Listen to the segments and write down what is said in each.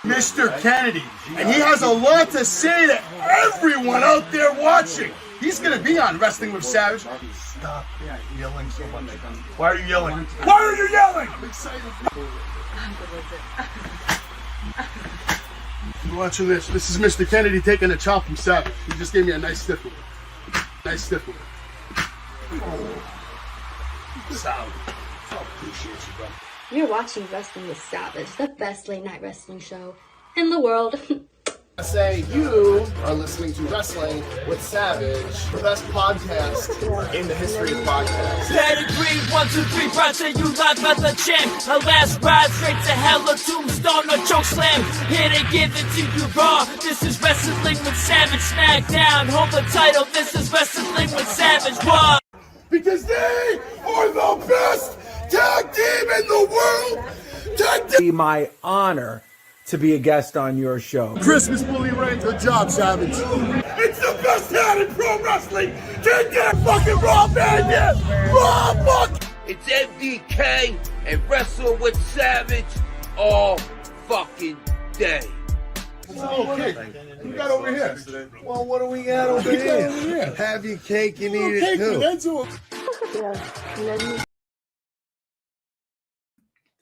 Mr. Kennedy, and he has a lot to say to everyone out there watching. He's going to be on Wrestling with Savage. Stop yelling so much. Why are you yelling? Why are you yelling? I'm excited. You're watching this. This is Mr. Kennedy taking a chop from Savage. He just gave me a nice stiff one. Nice stiff one. Solid. I appreciate you, bro. You're watching Wrestling with Savage, the best late night wrestling show in the world. I say you are listening to Wrestling with Savage, the best podcast in the history of podcasts. Pedigree, 1, 2, 3, brought to you live by the champ. Her last ride straight to hell, a tombstone, a choke slam. Here to give it to you raw. This is Wrestling with Savage, SmackDown. Hold the title, this is Wrestling with Savage. What? Because they are the best tag team in the world. Tag team. Be my honor to be a guest on your show. Christmas fully ranked. Good job, Savage. It's the best hat in pro wrestling. Take that fucking Raw man, yeah. Raw fuck. It's MDK and Wrestle with Savage all fucking day. Okay, what we got over here? Well, what do we got over here? Have your cake and eat it too.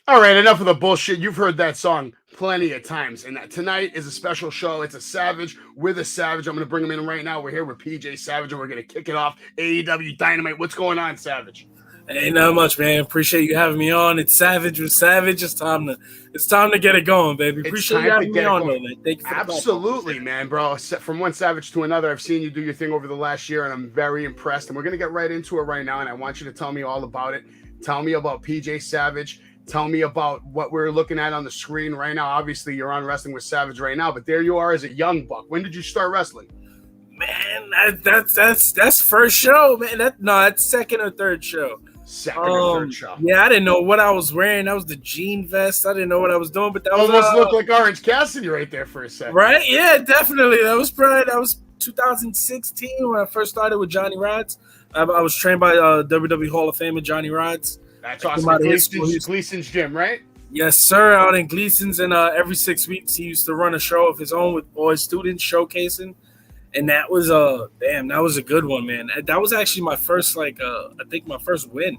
All right, enough of the bullshit. You've heard that song plenty of times. And tonight is a special show. It's a Savage with a Savage. I'm going to bring him in right now. We're here with PJ Savage, and we're going to kick it off. AEW Dynamite. What's going on, Savage? Hey, not much, man. Appreciate you having me on. It's Savage with Savage. It's time to get it going, baby. Appreciate you having me on, man. Thank you for absolutely, man, bro. From one Savage to another, I've seen you do your thing over the last year, and I'm very impressed. And we're going to get right into it right now, and I want you to tell me all about it. Tell me about PJ Savage. Tell me about what we're looking at on the screen right now. Obviously, you're on Wrestling with Savage right now, but there you are as a young buck. When did you start wrestling? Man, that's first show, man. That's second or third show. Second or third show. Yeah, I didn't know what I was wearing. That was the jean vest. I didn't know what I was doing, but that almost looked like Orange Cassidy right there for a second. Right? Yeah, definitely. That was 2016 when I first started with Johnny Rods. I was trained by WWE Hall of Famer Johnny Rods. That's awesome. Gleason's gym, right? Yes, sir. Out in Gleason's, and every 6 weeks he used to run a show of his own with all his students showcasing, and that was that was a good one, man. That was actually my first, I think my first win.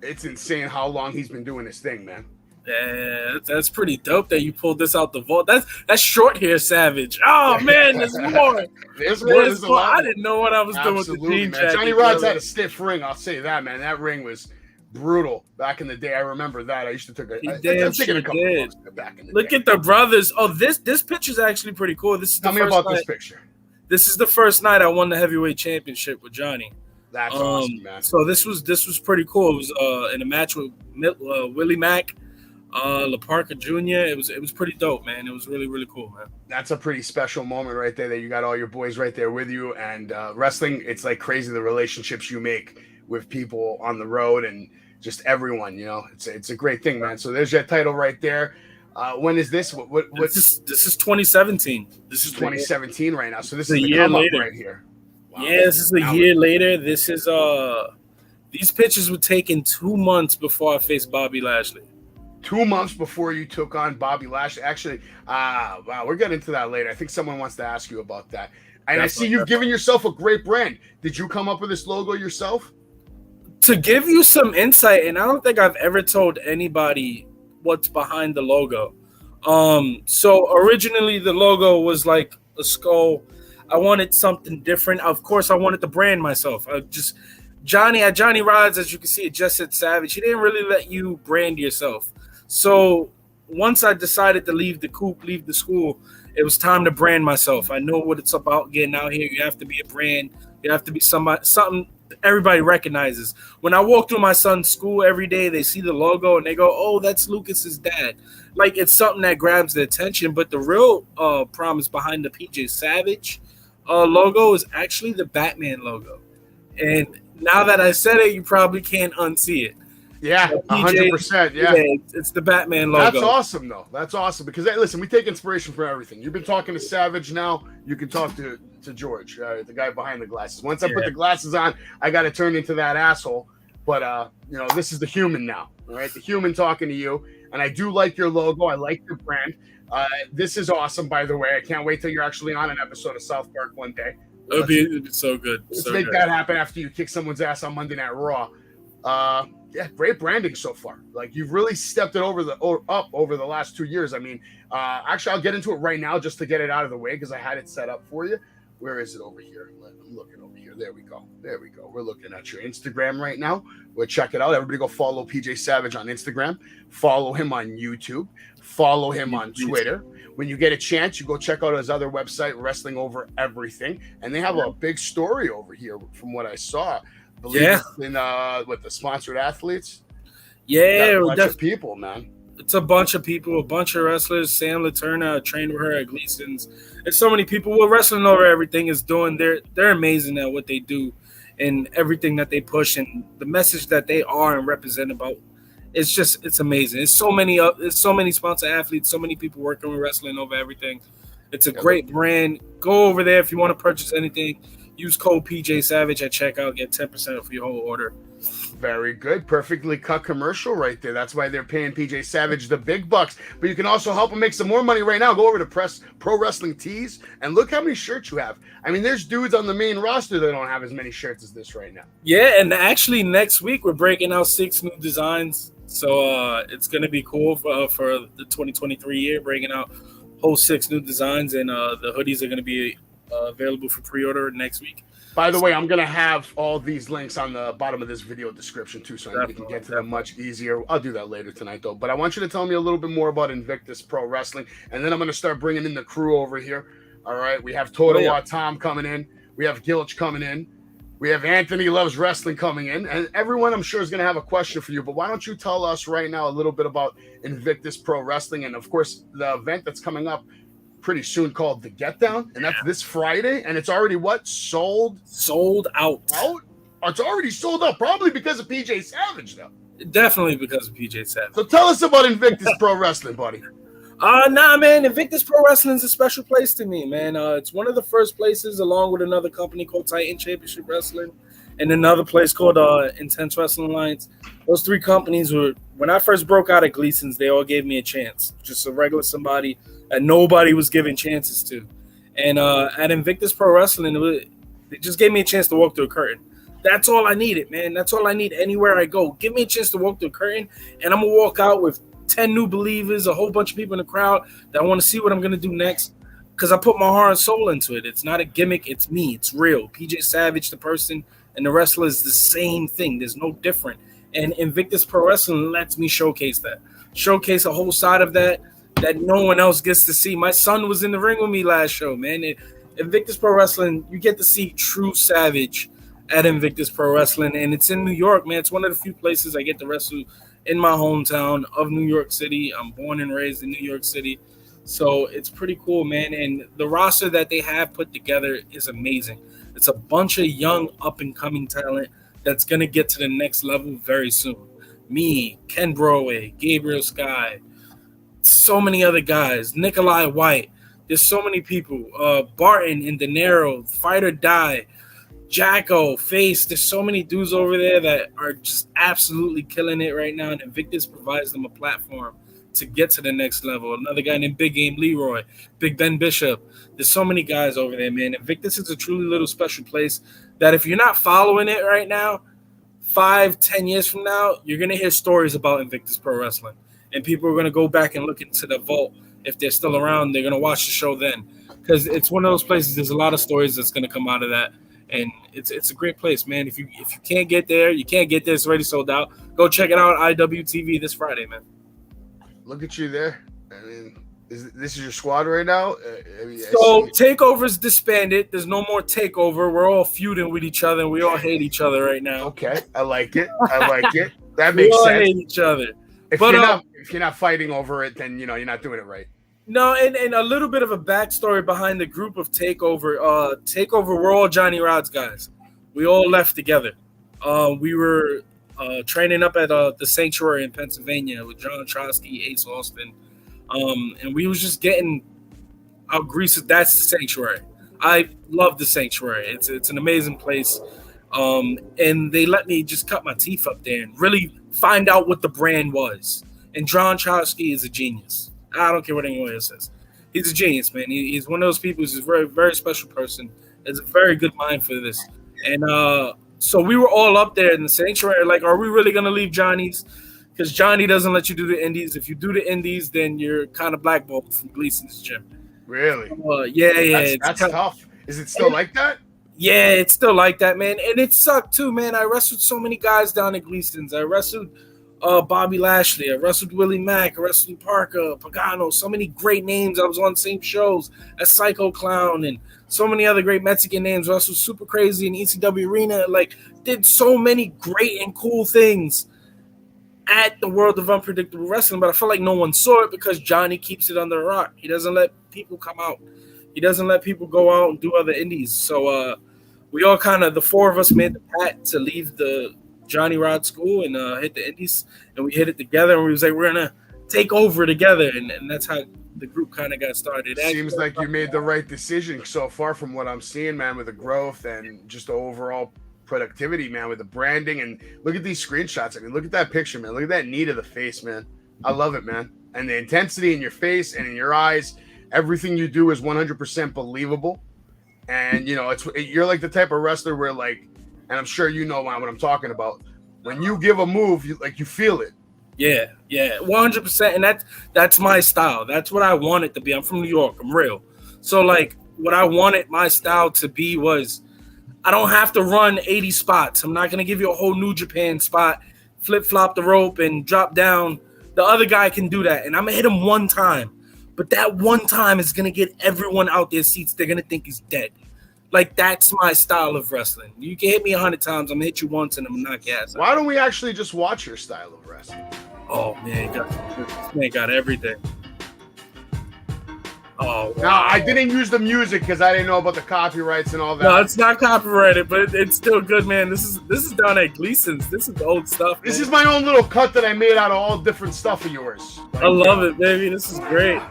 It's insane how long he's been doing this thing, man. Yeah, that's pretty dope that you pulled this out the vault. That's short hair, Savage. Oh man, there's more. There's more. I didn't know what I was doing with the jean jacket. Johnny Rods had a stiff ring. I'll say that, man. That ring was brutal back in the day. I remember that. I used to take a couple of back in the day. Look at the brothers. Oh, this picture's actually pretty cool. Tell me about this picture. This is the first night I won the heavyweight championship with Johnny. That's awesome, man. So this was pretty cool. It was in a match with Willie Mack, La Parka Jr. It was pretty dope, man. It was really, really cool, man. That's a pretty special moment right there that you got all your boys right there with you. And wrestling, it's like crazy the relationships you make with people on the road and just everyone, you know. It's a great thing, man. So there's your title right there. When is this? This is 2017. This is 2017 right now. So this is a year later right here. Wow. Yeah, this is a year later. This is these pictures were taken 2 months before I faced Bobby Lashley. 2 months before you took on Bobby Lashley. Actually, wow, we'll get into that later. I think someone wants to ask you about that. And I see you've given yourself a great brand. Did you come up with this logo yourself? To give you some insight, and I don't think I've ever told anybody what's behind the logo. So originally the logo was like a skull. I wanted something different. Of course, I wanted to brand myself. Johnny Rods, as you can see, it just said Savage. He didn't really let you brand yourself. So once I decided to leave the coop, leave the school, it was time to brand myself. I know what it's about getting out here. You have to be a brand. You have to be something everybody recognizes. When I walk through my son's school every day, they see the logo and they go, "Oh, that's Lucas's dad." Like, it's something that grabs their attention. But the real promise behind the PJ Savage logo is actually the Batman logo. And now that I said it, you probably can't unsee it. Yeah, 100%. Yeah, it's the Batman logo. That's awesome, though. That's awesome because, hey, listen, we take inspiration from everything. You've been talking to Savage now. You can talk to George, the guy behind the glasses. Once I put the glasses on, I got to turn into that asshole But this is the human now, all right? The human talking to you. And I do like your logo. I like your brand. This is awesome, by the way. I can't wait till you're actually on an episode of South Park one day. It'd be so good. Let's so make good. that happen after you kick someone's ass on Monday Night Raw. Yeah, great branding so far. Like, you've really stepped it up over the last 2 years. I mean, actually, I'll get into it right now just to get it out of the way because I had it set up for you. Where is it over here? I'm looking over here. There we go. We're looking at your Instagram right now. We'll check it out. Everybody go follow PJ Savage on Instagram. Follow him on YouTube. Follow him on Twitter. When you get a chance, you go check out his other website, Wrestling Over Everything. And they have a big story over here from what I saw. In with the sponsored athletes. Yeah, a bunch of people, man. It's a bunch of people, a bunch of wrestlers. Sam Laterna trained with her at Gleason's. There's so many people. What Wrestling Over Everything is doing, they're amazing at what they do and everything that they push and the message that they are and represent about. It's amazing. There's so many sponsored athletes, so many people working with Wrestling Over Everything. It's a great brand. Go over there if you want to purchase anything. Use code PJ Savage at checkout. Get 10% off your whole order. Very good. Perfectly cut commercial right there. That's why they're paying PJ Savage the big bucks. But you can also help him make some more money right now. Go over to Pro Wrestling Tees and look how many shirts you have. I mean, there's dudes on the main roster that don't have as many shirts as this right now. Yeah, and actually next week we're breaking out 6 new designs. So it's going to be cool for the 2023 year, breaking out whole 6 new designs. And the hoodies are going to be available for pre-order next week. By the way, I'm going to have all these links on the bottom of this video description too, so you can get to them much easier. I'll do that later tonight, though. But I want you to tell me a little bit more about Invictus Pro Wrestling, and then I'm going to start bringing in the crew over here. All right, we have Totowa Tom coming in. We have Gilch coming in. We have Anthony Loves Wrestling coming in. And everyone, I'm sure, is going to have a question for you. But why don't you tell us right now a little bit about Invictus Pro Wrestling and, of course, the event that's coming up pretty soon called the Get Down, and that's this Friday, and it's already sold out. It's already sold out, probably because of PJ Savage, though. Definitely because of PJ Savage. So tell us about Invictus Pro Wrestling, buddy. Nah, man. Invictus Pro Wrestling is a special place to me, man. It's one of the first places, along with another company called Titan Championship Wrestling and another place called Intense Wrestling Alliance. Those 3 companies were, when I first broke out at Gleason's, they all gave me a chance. Just a regular somebody that nobody was giving chances to. And at Invictus Pro Wrestling, they just gave me a chance to walk through a curtain. That's all I needed, man. That's all I need anywhere I go. Give me a chance to walk through a curtain, and I'm going to walk out with 10 new believers, a whole bunch of people in the crowd that want to see what I'm going to do next because I put my heart and soul into it. It's not a gimmick. It's me. It's real. PJ Savage, the person, and the wrestler is the same thing. There's no different. And Invictus Pro Wrestling lets me showcase that. Showcase a whole side of that no one else gets to see. My son was in the ring with me last show, man. Invictus Pro Wrestling, you get to see true Savage at Invictus Pro Wrestling, and it's in New York, man. It's one of the few places I get to wrestle in my hometown of New York City. I'm born and raised in New York City, so it's pretty cool, man. And the roster that they have put together is amazing. It's a bunch of young, up-and-coming talent that's going to get to the next level very soon. Me, Ken Broadway, Gabriel Sky, so many other guys, Nikolai White. There's so many people. Barton and De Niro, Fight or Die, Jacko, Face. There's so many dudes over there that are just absolutely killing it right now. And Invictus provides them a platform to get to the next level. Another guy named Big Game Leroy, Big Ben Bishop. There's so many guys over there, man. Invictus is a truly little special place that if you're not following it right now, 5-10 years from now, you're going to hear stories about Invictus Pro Wrestling. And people are going to go back and look into the vault. If they're still around, they're going to watch the show then. Because it's one of those places, there's a lot of stories that's going to come out of that. And it's a great place, man. If you can't get there, you can't get there. It's already sold out. Go check it out on IWTV this Friday, man. Look at you there. I mean, this is your squad right now? So Takeover's disbanded. There's no more Takeover. We're all feuding with each other, and we all hate each other right now. Okay, I like it. That makes sense. We all hate each other. If you're not fighting over it, then you're not doing it right. No, and a little bit of a backstory behind the group of Takeover. Takeover, we're all Johnny Rod's guys. We all left together. We were training up at the Sanctuary in Pennsylvania with John Trotsky, Ace Austin. And we was just getting our grease. That's the Sanctuary. I love the Sanctuary. It's an amazing place. And they let me just cut my teeth up there and really find out what the brand was. And John Chowsky is a genius. I don't care what anyone else says. He's a genius, man. He's one of those people who's a very, very special person. Has a very good mind for this. And so we were all up there in the sanctuary, like, are we really going to leave Johnny's? Because Johnny doesn't let you do the indies. If you do the indies, then you're kind of blackballed from Gleason's gym. Really? Yeah. That's tough. Is it still like that? Yeah, it's still like that, man. And it sucked too, man. I wrestled so many guys down at Gleason's. I wrestled Bobby Lashley. I wrestled Willie Mack. I wrestled Parker, Pagano. So many great names. I was on the same shows as Psycho Clown and so many other great Mexican names. I wrestled Super Crazy in ECW Arena. Like, did so many great and cool things at the World of Unpredictable Wrestling, but I feel like no one saw it because Johnny keeps it under a rock. He doesn't let people come out. He doesn't let people go out and do other indies. So we all kind of, the four of us made the pact to leave the Johnny Rod school and hit the indies, and we hit it together, and we was like, we're going to take over together, and that's how the group kind of got started. Seems like you made the right decision so far from what I'm seeing, man, with the growth and just the overall productivity, man, with the branding. And look at these screenshots. I mean, look at that picture, man. Look at that knee to the face, man. I love it, man. And the intensity in your face and in your eyes, everything you do is 100% believable. And you know, you're like the type of wrestler where, like, and I'm sure you know what I'm talking about, when you give a move, you feel it. Yeah, 100%. And that's my style. That's what I want it to be. I'm from New York. I'm real. So like, what I wanted my style to be was, I don't have to run 80 spots. I'm not going to give you a whole New Japan spot, flip-flop the rope and drop down. The other guy can do that, and I'm going to hit him one time. But that one time is going to get everyone out their seats. They're going to think he's dead. Like, that's my style of wrestling. You can hit me 100 times. I'm going to hit you once, and I'm going to knock your ass out. Why don't we actually just watch your style of wrestling? Oh, man. This man got everything. Oh, wow. Now, I didn't use the music because I didn't know about the copyrights and all that. No, it's not copyrighted, but it's still good, man. This is down at Gleason's. This is the old stuff. This is my own little cut that I made out of all different stuff of yours. I love it, baby. This is great.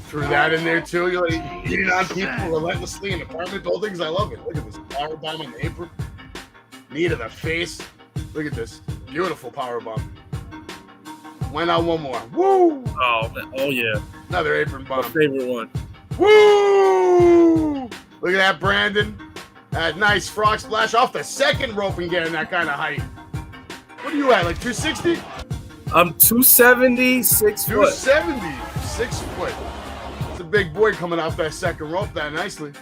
Threw that in there too. You're like hitting on people relentlessly in apartment buildings. I love it. Look at this power bomb on the apron, knee to the face. Look at this beautiful power bomb. Went out one more. Woo! Oh man. Oh yeah. Another apron bomb. My favorite one. Woo! Look at that, Brandon. That nice frog splash off the second rope and getting that kind of height. What are you at? Like 260? I'm 270, 6 foot. 270, 6 foot. It's a big boy coming off that second rope that nicely.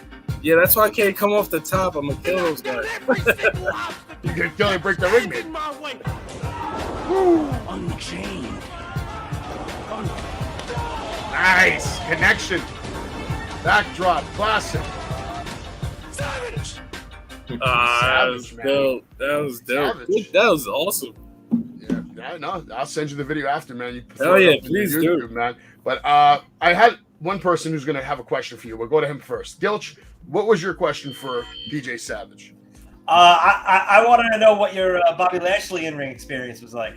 Yeah, that's why I can't come off the top. I'm gonna kill those guys. You can kill and break the ring, man. Woo! Unchained. Nice connection. Backdrop, classic. Savage. That was dope. That was dope. Savage. That was awesome. Yeah, no, I'll send you the video after, man. You Oh yeah, please do, man. But I had one person who's gonna have a question for you. We'll go to him first. Gilch, what was your question for PJ Savage? I wanted to know what your Bobby Lashley in-ring experience was like.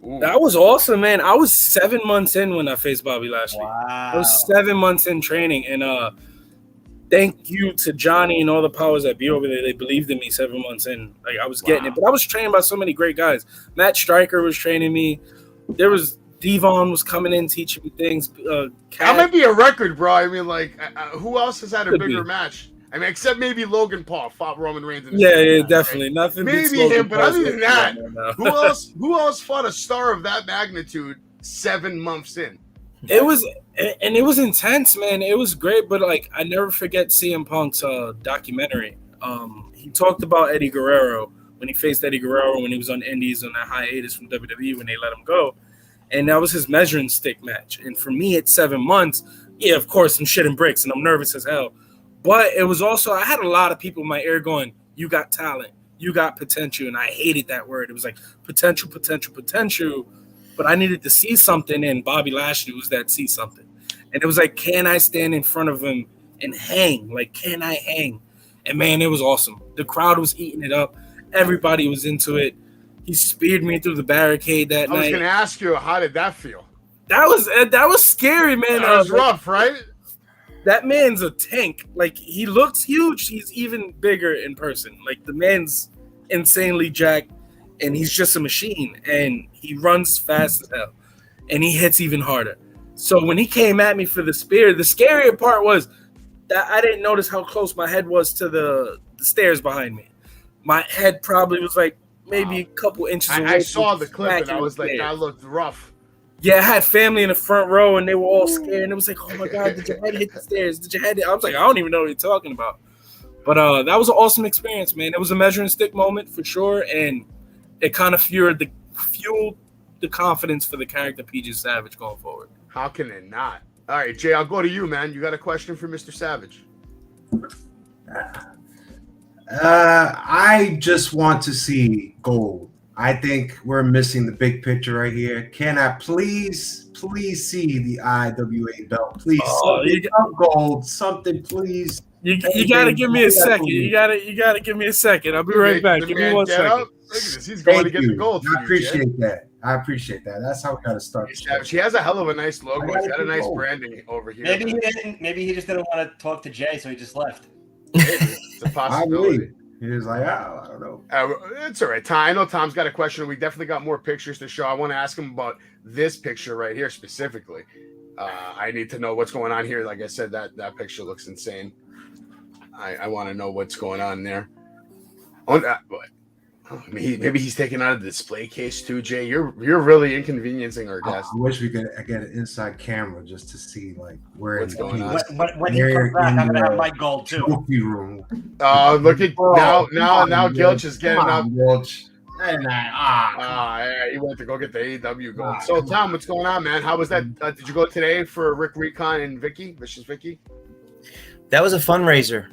Ooh. That was awesome, man. I was 7 months in when I faced Bobby Lashley. Wow. I was 7 months in training, and thank you to Johnny and all the powers that be over there. They believed in me 7 months in. Like, I was getting it, but I was trained by so many great guys. Matt Stryker was training me. There was Devon was coming in teaching me things. That might be a record, bro. I mean, like, who else has had a Could bigger be. match? I mean, except maybe Logan Paul fought Roman Reigns. In Yeah, match, definitely. right? Nothing. beats Maybe Logan him, but Paul's other than that, no. who else fought a star of that magnitude 7 months in? It was intense, man. It was great, but like I never forget CM Punk's documentary. He talked about Eddie Guerrero when he faced Eddie Guerrero when he was on Indies on that hiatus from WWE when they let him go, and that was his measuring stick match. And for me, at 7 months, yeah, of course, I'm shitting bricks and I'm nervous as hell. But it was also, I had a lot of people in my ear going, you got talent, you got potential. And I hated that word. It was like potential. But I needed to see something, and Bobby Lashley was that see something. And it was like, can I stand in front of him and hang? Like, can I hang? And man, it was awesome. The crowd was eating it up. Everybody was into it. He speared me through the barricade that night. I was going to ask you, how did that feel? That was scary, man. That was rough, right? that man's a tank. Like, he looks huge. He's even bigger in person. Like, the man's insanely jacked, and he's just a machine. And he runs fast as hell, and he hits even harder. So when he came at me for the spear, the scarier part was that I didn't notice how close my head was to the stairs behind me. My head probably was like maybe a couple inches away. I saw the clip, and I was like, that looked rough. Yeah, I had family in the front row, and they were all scared. And it was like, oh, my God, did your head hit the stairs? Did your head hit? I was like, I don't even know what you're talking about. But that was an awesome experience, man. It was a measuring stick moment for sure, and it kind of fueled the confidence for the character PJ Savage going forward. How can it not? All right, Jay, I'll go to you, man. You got a question for Mr. Savage? I just want to see gold. I think we're missing the big picture right here. Can I please see the IWA belt? Please, gold, something, please. You gotta give me a second. You gotta give me a second. I'll be right back. Give me 1 second. Look at this. He's going to get the gold. I appreciate that. That's how we gotta start. She has a hell of a nice logo. She's got a nice branding over here. Maybe he just didn't want to talk to Jay, so he just left. It's a possibility. He was like, oh, I don't know. It's all right. Tom, I know Tom's got a question. We definitely got more pictures to show. I want to ask him about this picture right here specifically. I need to know what's going on here. Like I said, that picture looks insane. I want to know what's going on there. Maybe he's taking out a display case too, Jay. You're really inconveniencing our guests. I wish we could get an inside camera just to see like what's going on. When he comes back, I'm gonna have my gold too. Trophy room. Look at now Gilch is getting up. Gilch. He went to go get the AEW gold. So Tom, what's going on, man? How was that? Did you go today for Rick Recon and Vicious Vicky? That was a fundraiser.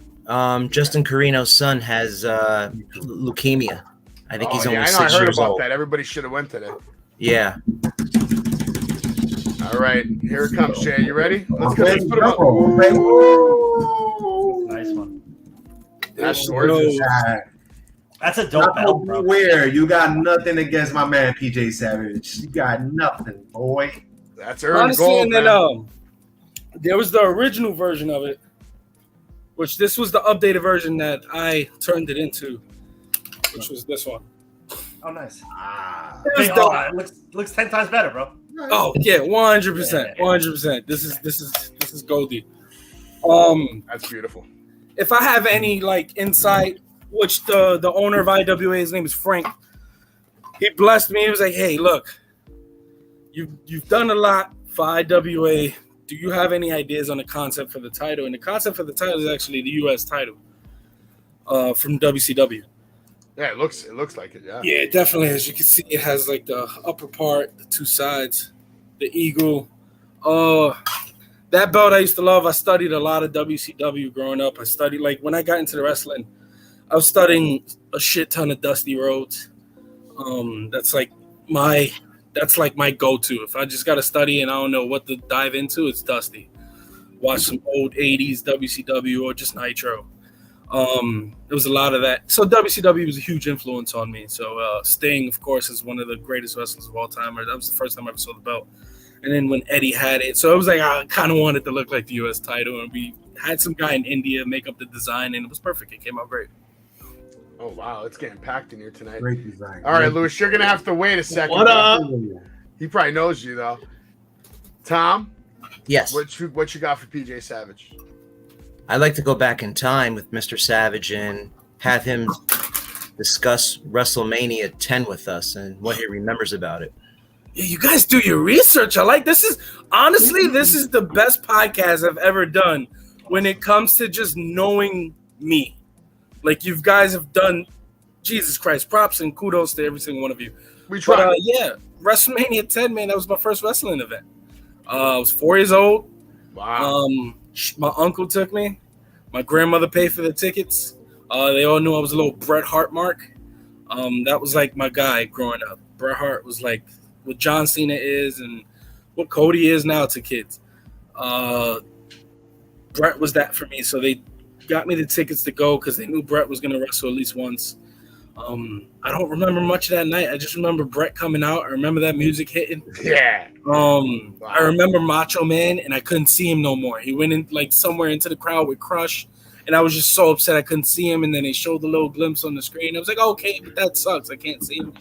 Justin Carino's son has leukemia. I think he's only 6 years old. I heard about that. Everybody should have went today. Yeah. All right, here it comes, Jay. You ready? Let's go. Let's put him up. Nice one. That's gorgeous. That's a dope belt, bro. Where you got nothing against my man PJ Savage. You got nothing, boy. That's earned gold, and then there was the original version of it, which this was the updated version that I turned it into, which was this one. Oh, nice. It looks 10 times better, bro. Oh yeah, 100%, 100%. This is Goldie. That's beautiful. If I have any like insight, which the owner of IWA, his name is Frank, he blessed me. He was like, "Hey, look, you've done a lot for IWA. Do you have any ideas on the concept for the title?" And the concept for the title is actually the U.S. title from WCW. Yeah, it looks like it. Yeah. Yeah, it definitely. As you can see, it has like the upper part, the two sides, the eagle. That belt I used to love. I studied a lot of WCW growing up. I studied like when I got into the wrestling, I was studying a shit ton of Dusty Rhodes. That's like my go-to. If I just got to study and I don't know what to dive into, it's Dusty. Watch some old 80s WCW or just Nitro. There was a lot of that. So WCW was a huge influence on me. So Sting, of course, is one of the greatest wrestlers of all time. That was the first time I ever saw the belt. And then when Eddie had it, so it was like I kind of wanted to look like the U.S. title. And we had some guy in India make up the design, and it was perfect. It came out great. Oh, wow. It's getting packed in here tonight. Great design. All right, Louis, you're going to have to wait a second. What up? He probably knows you, though. Tom? Yes. What you got for PJ Savage? I'd like to go back in time with Mr. Savage and have him discuss WrestleMania 10 with us and what he remembers about it. Yeah, you guys do your research. I like this. Honestly, this is the best podcast I've ever done when it comes to just knowing me. Like, you guys have done, Jesus Christ, props and kudos to every single one of you. We tried. Yeah, WrestleMania 10, man, that was my first wrestling event. I was 4 years old. Wow. My uncle took me. My grandmother paid for the tickets. They all knew I was a little Bret Hart mark. That was like my guy growing up. Bret Hart was like what John Cena is and what Cody is now to kids. Bret was that for me. So they got me the tickets to go because they knew Bret was going to wrestle at least once. I don't remember much of that night. I just remember Brett coming out. I remember that music hitting. Yeah. I remember Macho Man, and I couldn't see him no more. He went in like somewhere into the crowd with Crush, and I was just so upset I couldn't see him. And then they showed the little glimpse on the screen. I was like, okay, but that sucks. I can't see him.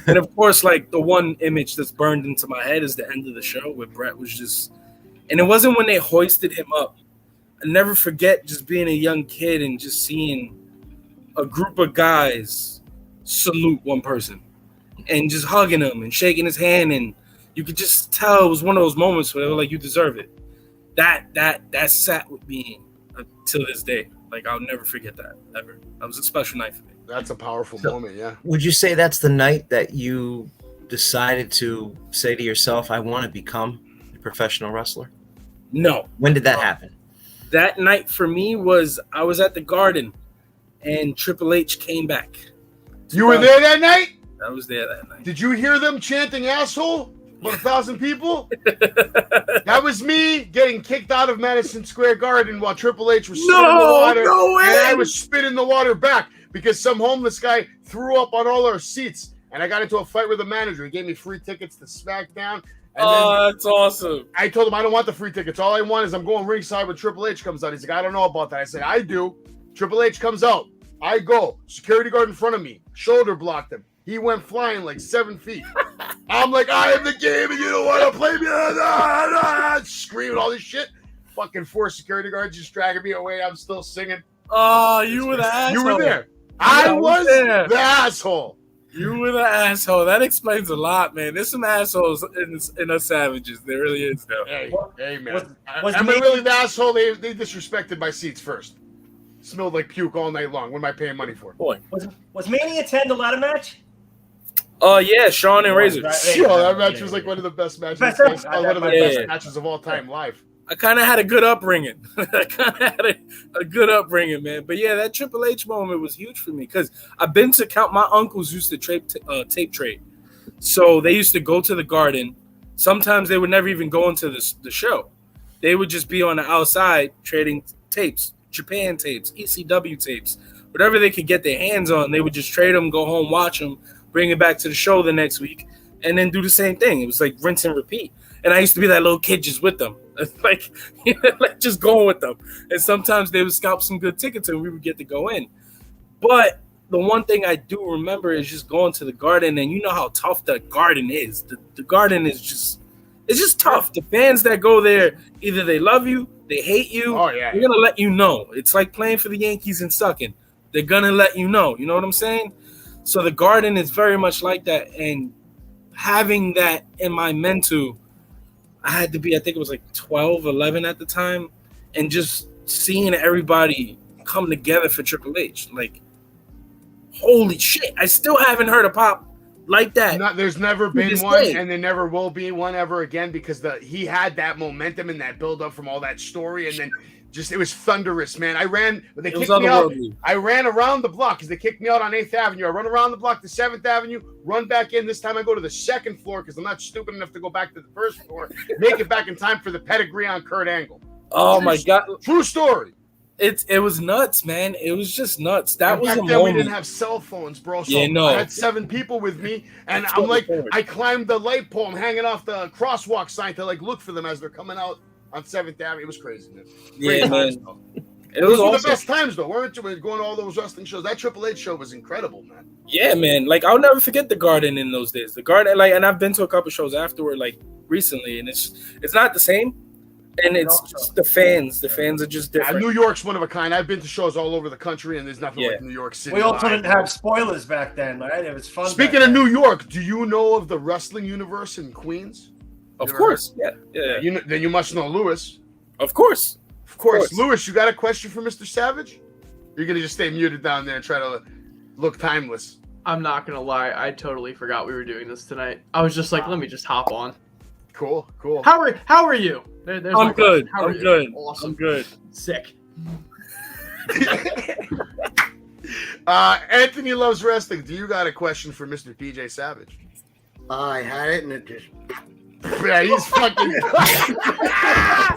And of course, like the one image that's burned into my head is the end of the show where Brett was just, and it wasn't when they hoisted him up. I never forget just being a young kid and just seeing a group of guys salute one person and just hugging him and shaking his hand, and you could just tell it was one of those moments where they were like, you deserve it. That sat with me till this day. Like, I'll never forget that, ever. That was a special night for me. That's a powerful moment, yeah. Would you say that's the night that you decided to say to yourself, I want to become a professional wrestler? No. When did that happen? That night for me was, I was at the Garden and Triple H came back. You were there that night? I was there that night. Did you hear them chanting asshole? About 1,000 people? That was me getting kicked out of Madison Square Garden while Triple H was spitting the water. No way! And I was spitting the water back because some homeless guy threw up on all our seats. And I got into a fight with the manager. He gave me free tickets to SmackDown. And then that's awesome. I told him I don't want the free tickets. All I want is I'm going ringside when Triple H comes out. He's like, I don't know about that. I said, I do. Triple H comes out. I go. Security guard in front of me. Shoulder blocked him. He went flying like 7 feet. I'm like, I am the game and you don't want to play me. Screaming all this shit. Fucking 4 security guards just dragging me away. I'm still singing. Oh, you were the asshole. You were there. I was the asshole. You were the asshole. That explains a lot, man. There's some assholes in us Savages. There really is, though. Hey man. Am I really the asshole? They disrespected my seats first. Smelled like puke all night long. What am I paying money for? Boy. Was Mania 10 the ladder match? Yeah, Shawn and Razor. Sure, that match was like one of the best matches. One of the best matches of all time live. I kind of had a good upbringing. a good upbringing, man. But yeah, that Triple H moment was huge for me because I've been to count. My uncles used to tape trade, so they used to go to the Garden. Sometimes they would never even go into the show. They would just be on the outside trading tapes, Japan tapes, ECW tapes, whatever they could get their hands on. They would just trade them, go home, watch them, bring it back to the show the next week, and then do the same thing. It was like rinse and repeat. And I used to be that little kid just with them, like just going with them. And sometimes they would scalp some good tickets and we would get to go in. But the one thing I do remember is just going to the Garden, and you know how tough the Garden is. The Garden is just tough. The fans that go there, either they love you, they hate you. Oh yeah, they're gonna let you know. It's like playing for the Yankees and sucking. They're gonna let you know. You know what I'm saying? So the Garden is very much like that, and having that in my mental. I had to be, I think it was like 12, 11 at the time, and just seeing everybody come together for Triple H. Like, holy shit. I still haven't heard a pop like that. There's never been one, and there never will be one ever again because he had that momentum and that build up from all that story, and then just it was thunderous, man. They kicked me out. I ran around the block because they kicked me out on 8th Avenue. I run around the block to 7th Avenue, run back in. This time I go to the 2nd floor because I'm not stupid enough to go back to the 1st floor. Make it back in time for the pedigree on Kurt Angle. Oh my God. True story. It was nuts, man. It was just nuts. That was a moment. We didn't have cell phones, bro. So I had 7 people with me, and I'm like, I climbed the light pole. I'm hanging off the crosswalk sign to like look for them as they're coming out on 7th Avenue. It was crazy, man. Yeah, man. Those were the best times, though, weren't you? Going to all those wrestling shows. That Triple H show was incredible, man. Yeah, man. Like, I'll never forget the Garden in those days. The Garden, like, and I've been to a couple shows afterward, like, recently, and it's not the same. And it's just the fans. The fans are just different. New York's one of a kind. I've been to shows all over the country, and there's nothing like New York City. We also didn't have spoilers back then, right? It was fun. Speaking of New York, do you know of the wrestling universe in Queens? Of course, yeah. Then you must know Lewis. Of course. Lewis, you got a question for Mr. Savage? You're going to just stay muted down there and try to look timeless. I'm not going to lie. I totally forgot we were doing this tonight. I was just like, let me just hop on. Cool. How are you? I'm good. I'm good. Awesome. I'm good. Sick. Anthony Loves Wrestling. Do you got a question for Mr. PJ Savage? I had it and it just... Yeah, he's fucking done.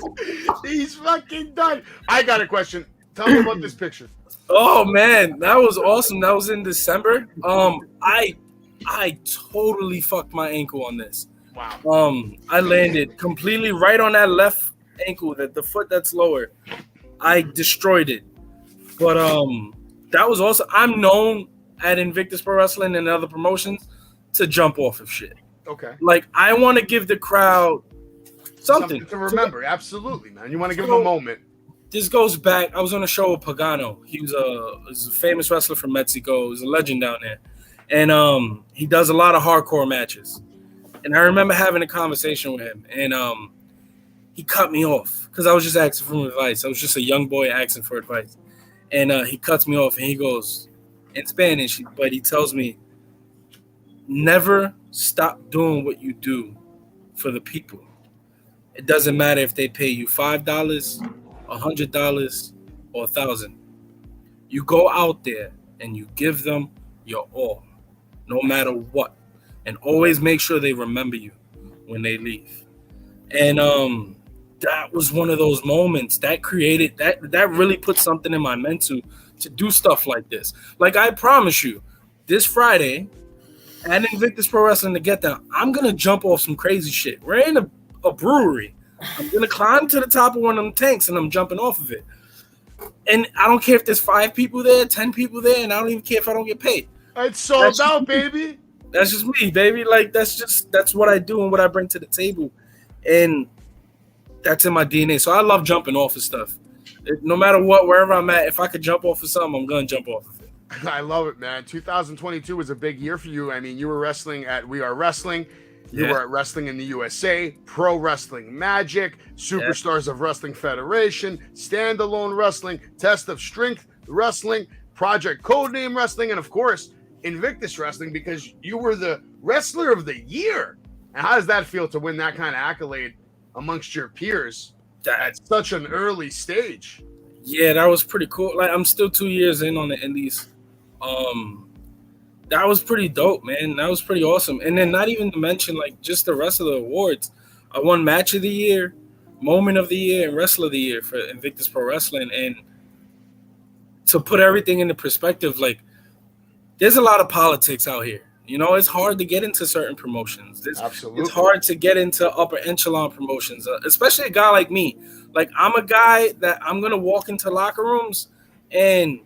He's fucking done. I got a question. Tell me about this picture. Oh man, that was awesome. That was in December. I totally fucked my ankle on this. Wow. I landed completely right on that left ankle, that the foot that's lower. I destroyed it. But that was also, I'm known at Invictus Pro Wrestling and other promotions to jump off of shit. Okay. Like, I want to give the crowd something to remember. Absolutely, man. You want to give them a moment. This goes back. I was on a show with Pagano. He was a famous wrestler from Mexico. He's a legend down there. And he does a lot of hardcore matches. And I remember having a conversation with him. And he cut me off because I was just asking for advice. I was just a young boy asking for advice. And he cuts me off and he goes, in Spanish, but he tells me, never stop doing what you do for the people. It doesn't matter if they pay you $5, $100, or $1,000. You go out there and you give them your all, no matter what, and always make sure they remember you when they leave. And that was one of those moments that created that really put something in my mental to do stuff like this. Like, I promise you, this Friday at Invictus Pro Wrestling to get down, I'm gonna jump off some crazy shit. We're in a brewery. I'm gonna climb to the top of one of them tanks and I'm jumping off of it. And I don't care if there's 5 people there, 10 people there, and I don't even care if I don't get paid. It's sold out, baby. That's just me, baby. Like, that's what I do and what I bring to the table. And that's in my DNA. So I love jumping off of stuff. No matter what, wherever I'm at, if I could jump off of something, I'm gonna jump off of it. I love it, man. 2022 was a big year for you. I mean, you were wrestling at We Are Wrestling. You were at Wrestling in the USA, Pro Wrestling Magic, Superstars of Wrestling Federation, Standalone Wrestling, Test of Strength Wrestling, Project Codename Wrestling, and of course, Invictus Wrestling, because you were the Wrestler of the Year. And how does that feel to win that kind of accolade amongst your peers at such an early stage? Yeah, that was pretty cool. Like, I'm still 2 years in on the indies. That was pretty dope, man. That was pretty awesome. And then not even to mention, like, just the rest of the awards. I won Match of the Year, Moment of the Year, and Wrestler of the Year for Invictus Pro Wrestling. And to put everything into perspective, like, there's a lot of politics out here. You know, it's hard to get into certain promotions. Absolutely. It's hard to get into upper echelon promotions, especially a guy like me. Like, I'm a guy that I'm going to walk into locker rooms and,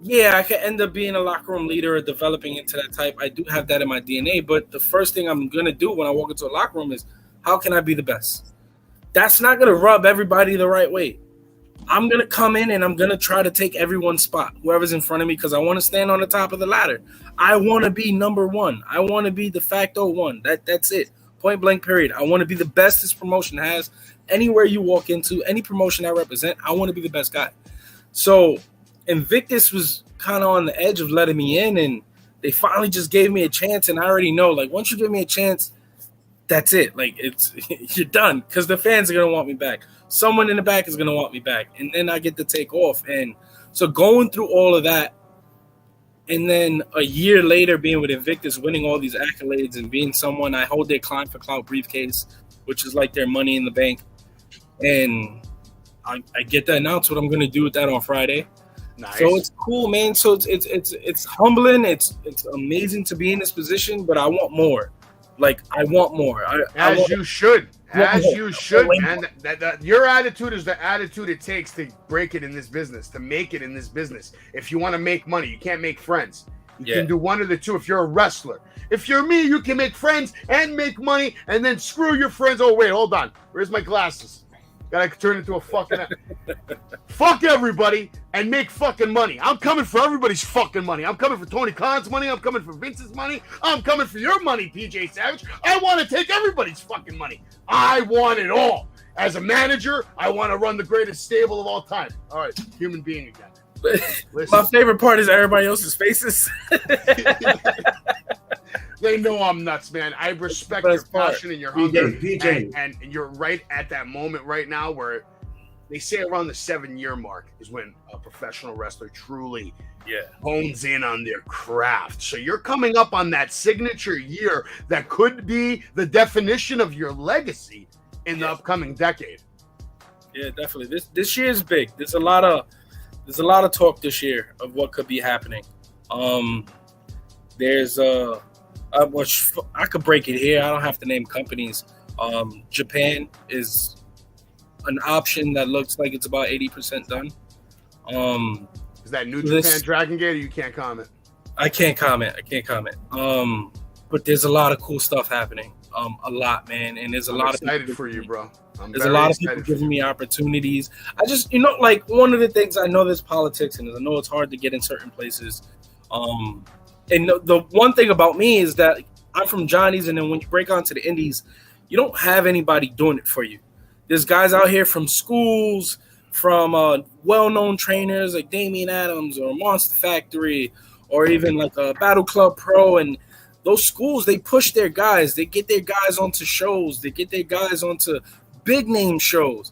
yeah, I could end up being a locker room leader or developing into that type. I do have that in my DNA, but the first thing I'm going to do when I walk into a locker room is, how can I be the best? That's not going to rub everybody the right way. I'm going to come in and I'm going to try to take everyone's spot, whoever's in front of me, because I want to stand on the top of the ladder. I want to be number one. I want to be de facto one. That's it. Point blank period. I want to be the best this promotion has. Anywhere you walk into, any promotion I represent, I want to be the best guy. So Invictus was kind of on the edge of letting me in, and they finally just gave me a chance. And I already know, like, once you give me a chance, that's it. Like, it's you're done, because the fans are going to want me back. Someone in the back is going to want me back. And then I get to take off. And so going through all of that, and then a year later being with Invictus, winning all these accolades and being someone, I hold their Climb for Clout briefcase, which is like their Money in the Bank. And I get to announce what I'm going to do with that on Friday. Nice. So it's cool, man. So it's humbling. It's amazing to be in this position, but I want more. Like, I want more. You should. As you should, man. That your attitude is the attitude it takes to break it in this business, to make it in this business. If you want to make money, you can't make friends. You can do one of the two if you're a wrestler. If you're me, you can make friends and make money and then screw your friends. Oh, wait, hold on. Where's my glasses? Gotta turn into a fucking... Fuck everybody and make fucking money. I'm coming for everybody's fucking money. I'm coming for Tony Khan's money. I'm coming for Vince's money. I'm coming for your money, PJ Savage. I want to take everybody's fucking money. I want it all. As a manager, I want to run the greatest stable of all time. All right, human being again. My favorite part is everybody else's faces. They know I'm nuts, man. I respect your passion and your hunger. PJ. And you're right at that moment right now where they say around the 7-year mark is when a professional wrestler truly hones in on their craft. So you're coming up on that signature year that could be the definition of your legacy in the upcoming decade. Yeah, definitely. This year is big. There's a lot of there's a lot of talk this year of what could be happening. There's which I could break it here. I don't have to name companies. Japan is an option that looks like it's about 80% done. Is that New Japan Dragon Gate, or you can't comment? I can't comment. But there's a lot of cool stuff happening. A lot, man. And there's a lot of excited for you, bro. There's a lot of people giving me opportunities. I just, like one of the things, I know there's politics and I know it's hard to get in certain places. And the one thing about me is that I'm from Johnny's, and then when you break onto the indies, you don't have anybody doing it for you. There's guys out here from schools, from well-known trainers like Damian Adams or Monster Factory, or even like a Battle Club Pro, and those schools, they push their guys. They get their guys onto shows. They get their guys onto big-name shows.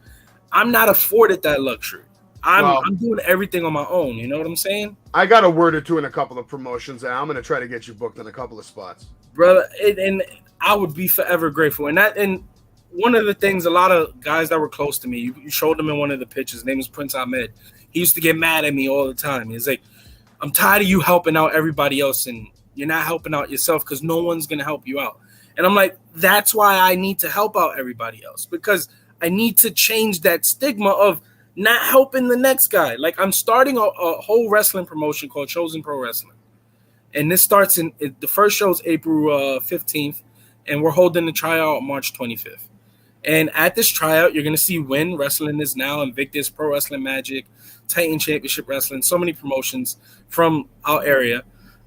I'm not afforded that luxury. I'm doing everything on my own. You know what I'm saying? I got a word or two in a couple of promotions, and I'm going to try to get you booked in a couple of spots. Brother, and I would be forever grateful. And one of the things, a lot of guys that were close to me, you showed them in one of the pictures. His name is Prince Ahmed. He used to get mad at me all the time. He's like, I'm tired of you helping out everybody else, and you're not helping out yourself because no one's going to help you out. And I'm like, that's why I need to help out everybody else, because I need to change that stigma of not helping the next guy. Like, I'm starting a whole wrestling promotion called Chosen Pro Wrestling. And this starts the first show is April 15th, and we're holding the tryout on March 25th. And at this tryout, you're going to see Win Wrestling is now, Invictus, Pro Wrestling Magic, Titan Championship Wrestling, so many promotions from our area.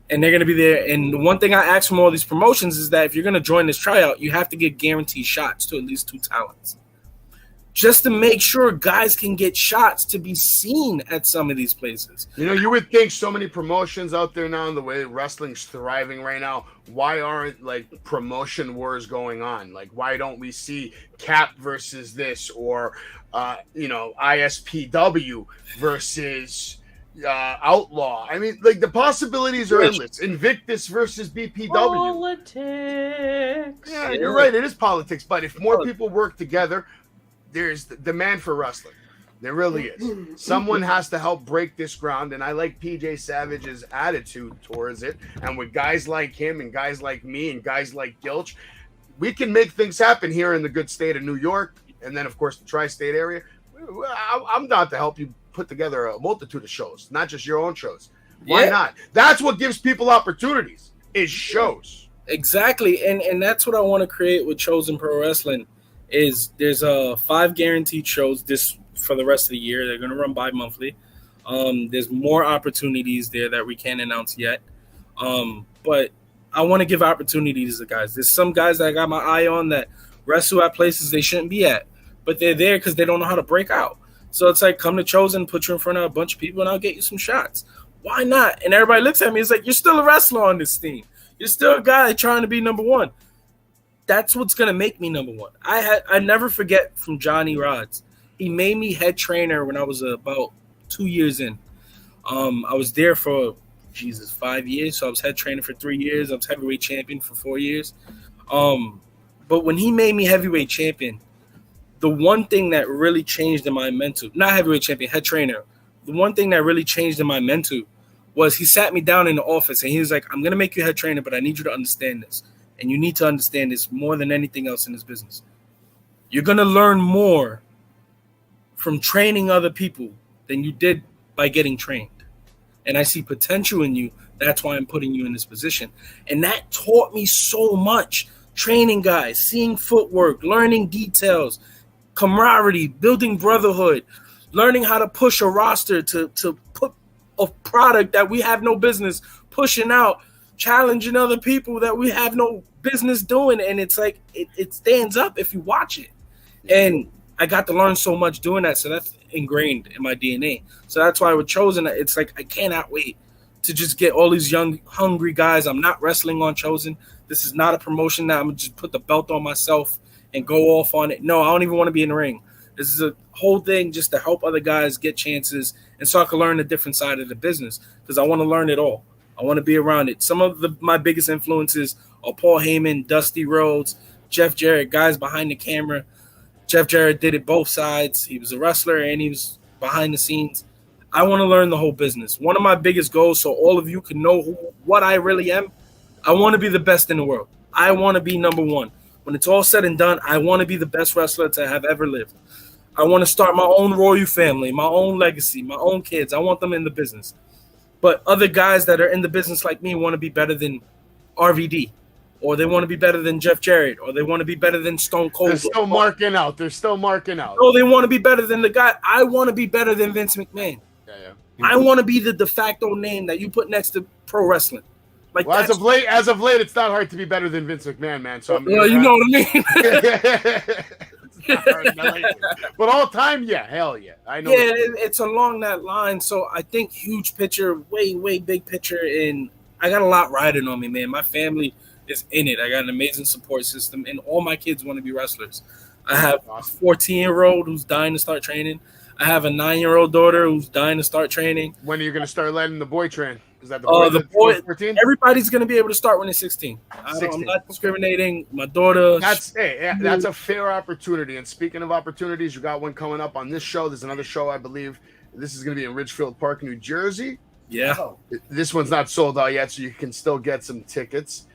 And they're going to be there. And the one thing I ask from all these promotions is that if you're going to join this tryout, you have to get guaranteed shots to at least 2 talents, just to make sure guys can get shots to be seen at some of these places. You would think so many promotions out there now, the way wrestling's thriving right now, why aren't like promotion wars going on? Like, why don't we see Cap versus this, or ISPW versus Outlaw? I mean, like, the possibilities are endless. Invictus versus BPW. Politics. Yeah, you're right. It is politics. But if more people work together, there's the demand for wrestling. There really is. Someone has to help break this ground, and I like PJ Savage's attitude towards it. And with guys like him and guys like me and guys like Gilch, we can make things happen here in the good state of New York, and then, of course, the tri-state area. I'm down to help you put together a multitude of shows, not just your own shows. Why not? That's what gives people opportunities, is shows. Exactly, and that's what I want to create with Chosen Pro Wrestling. Is there's 5 guaranteed shows this for the rest of the year. They're going to run bi-monthly. There's more opportunities there that we can't announce yet. But I want to give opportunities to guys. There's some guys that I got my eye on that wrestle at places they shouldn't be at, but they're there because they don't know how to break out. So it's like, come to Chosen, put you in front of a bunch of people, and I'll get you some shots. Why not? And everybody looks at me. It's like, you're still a wrestler on this team. You're still a guy trying to be number one. That's what's going to make me number one. I never forget from Johnny Rods. He made me head trainer when I was about 2 years in. I was there for, 5 years. So I was head trainer for 3 years. I was heavyweight champion for 4 years. But when he made me heavyweight champion, the one thing that really changed in my mental, not heavyweight champion, head trainer, the one thing that really changed in my mental was he sat me down in the office and he was like, I'm going to make you head trainer, but I need you to understand this. And you need to understand this more than anything else in this business. You're going to learn more from training other people than you did by getting trained. And I see potential in you. That's why I'm putting you in this position. And that taught me so much. Training guys, seeing footwork, learning details, camaraderie, building brotherhood, learning how to push a roster to put a product that we have no business pushing out, challenging other people that we have no business doing. And it's like, it stands up if you watch it. And I got to learn so much doing that. So that's ingrained in my DNA. So that's why I was Chosen. It's like, I cannot wait to just get all these young, hungry guys. I'm not wrestling on Chosen. This is not a promotion that I'm going to just put the belt on myself and go off on it. No, I don't even want to be in the ring. This is a whole thing just to help other guys get chances and so I can learn a different side of the business because I want to learn it all. I want to be around it. Some of my biggest influences are Paul Heyman, Dusty Rhodes, Jeff Jarrett, guys behind the camera. Jeff Jarrett did it both sides. He was a wrestler and he was behind the scenes. I want to learn the whole business. One of my biggest goals, so all of you can know what I really am, I want to be the best in the world. I want to be number one. When it's all said and done, I want to be the best wrestler to have ever lived. I want to start my own royal family, my own legacy, my own kids. I want them in the business. But other guys that are in the business like me want to be better than RVD, or they want to be better than Jeff Jarrett, or they want to be better than Stone Cold. They're still marking out. They're still marking out. No, they want to be better than the guy. I want to be better than Vince McMahon. Yeah. I want to be the de facto name that you put next to pro wrestling. Like, well, as of late, it's not hard to be better than Vince McMahon, man. So you know what I mean. But all time, yeah, hell yeah, I know. Yeah, it's along that line. So I think huge picture, way big picture, and I got a lot riding on me, man. My family is in it. I got an amazing support system, and all my kids want to be wrestlers. I have a 14-year-old who's dying to start training. I have a 9-year-old daughter who's dying to start training. When are you going to start letting the boy train? Is that the boy? 14? Everybody's going to be able to start when they're 16. I'm not discriminating. My daughter. That's a fair opportunity. And speaking of opportunities, you got one coming up on this show. There's another show, I believe. This is going to be in Ridgefield Park, New Jersey. Yeah. This one's not sold out yet, so you can still get some tickets.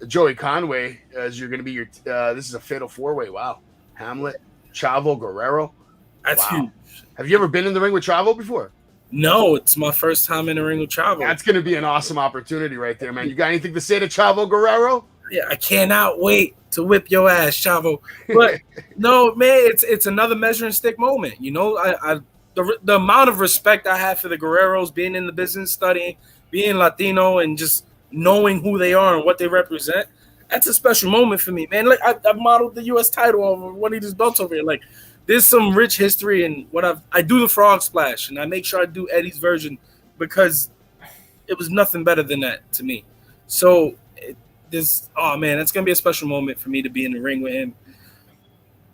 Joey Conway, as you're going to be your. This is a fatal 4-way. Wow. Hamlet, Chavo, Guerrero. That's huge. Have you ever been in the ring with Chavo before? No, it's my first time in the ring with Chavo. That's going to be an awesome opportunity right there, man. You got anything to say to Chavo Guerrero? Yeah, I cannot wait to whip your ass, Chavo. But no, man, it's another measuring stick moment. You know, the amount of respect I have for the Guerreros, being in the business, studying, being Latino, and just knowing who they are and what they represent. That's a special moment for me, man. Like I modeled the U.S. title over one of these belts over here. Like, there's some rich history in what I do the frog splash, and I make sure I do Eddie's version because it was nothing better than that to me. So that's gonna be a special moment for me to be in the ring with him.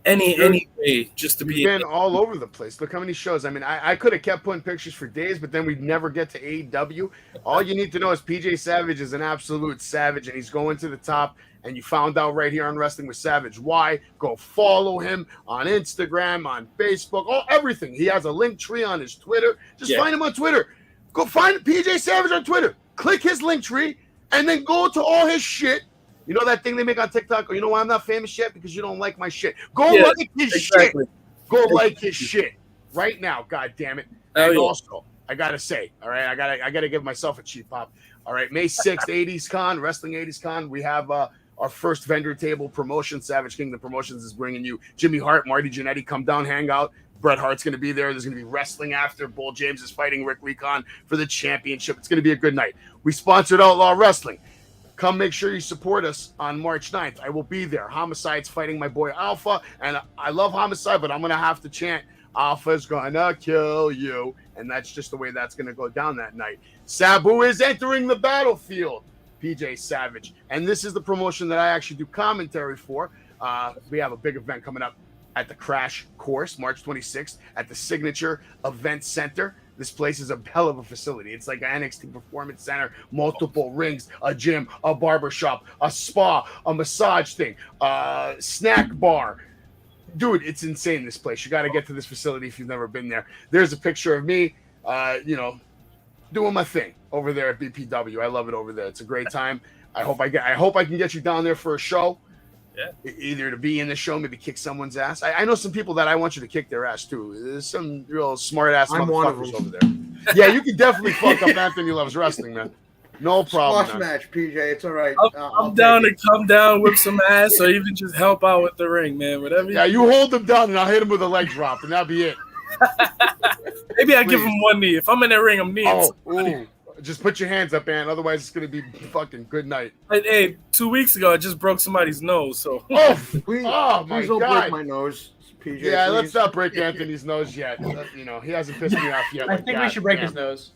Any way, just to be. You've been all over the place. Look how many shows. I mean, I could have kept putting pictures for days, but then we'd never get to AEW. All you need to know is PJ Savage is an absolute savage, and he's going to the top. And you found out right here on Wrestling with Savage. Why? Go follow him on Instagram, on Facebook, everything. He has a link tree on his Twitter. Just find him on Twitter. Go find PJ Savage on Twitter. Click his link tree, and then go to all his shit. You know that thing they make on TikTok? Or you know why I'm not famous yet? Because you don't like my shit. Go like his shit. Go like his shit right now. God damn it. And also, I gotta say, all right, I gotta give myself a cheap pop. All right, May 6th, 80s Con, Wrestling 80s Con. We have our first vendor table promotion. Savage Kingdom Promotions is bringing you Jimmy Hart, Marty Jannetty. Come down, hang out. Bret Hart's going to be there. There's going to be wrestling after. Bull James is fighting Rick Recon for the championship. It's going to be a good night. We sponsored Outlaw Wrestling. Come make sure you support us on March 9th. I will be there. Homicide's fighting my boy Alpha, and I love Homicide, but I'm going to have to chant, Alpha's going to kill you, and that's just the way that's going to go down that night. Sabu is entering the battlefield. PJ Savage. And this is the promotion that I actually do commentary for. We have a big event coming up at the Crash Course, March 26th, at the Signature Event Center. This place is a hell of a facility. It's like an NXT Performance Center, multiple rings, a gym, a barbershop, a spa, a massage thing, a snack bar. Dude, it's insane, this place. You got to get to this facility if you've never been there. There's a picture of me, doing my thing over there at BPW. I love it over there. It's a great time. I hope I can get you down there for a show. Yeah. Either to be in the show, maybe kick someone's ass. I know some people that I want you to kick their ass too. There's some real smart ass motherfuckers over there. Yeah, you can definitely fuck up Anthony Loves Wrestling, man. No problem. Squash match, PJ. It's all right. I'm down to come down, whip some ass, or even just help out with the ring, man. Whatever. Yeah, you hold him down, and I'll hit him with a leg drop, and that'll be it. Maybe I give him one knee. If I'm in that ring, I'm kneeing. Just put your hands up, man. Otherwise, it's gonna be fucking good night. Hey, 2 weeks ago, I just broke somebody's nose. So. Please don't break my nose, PJ. Yeah, please. let's not break Anthony's nose yet. He hasn't pissed me off yet. I think we should break his nose.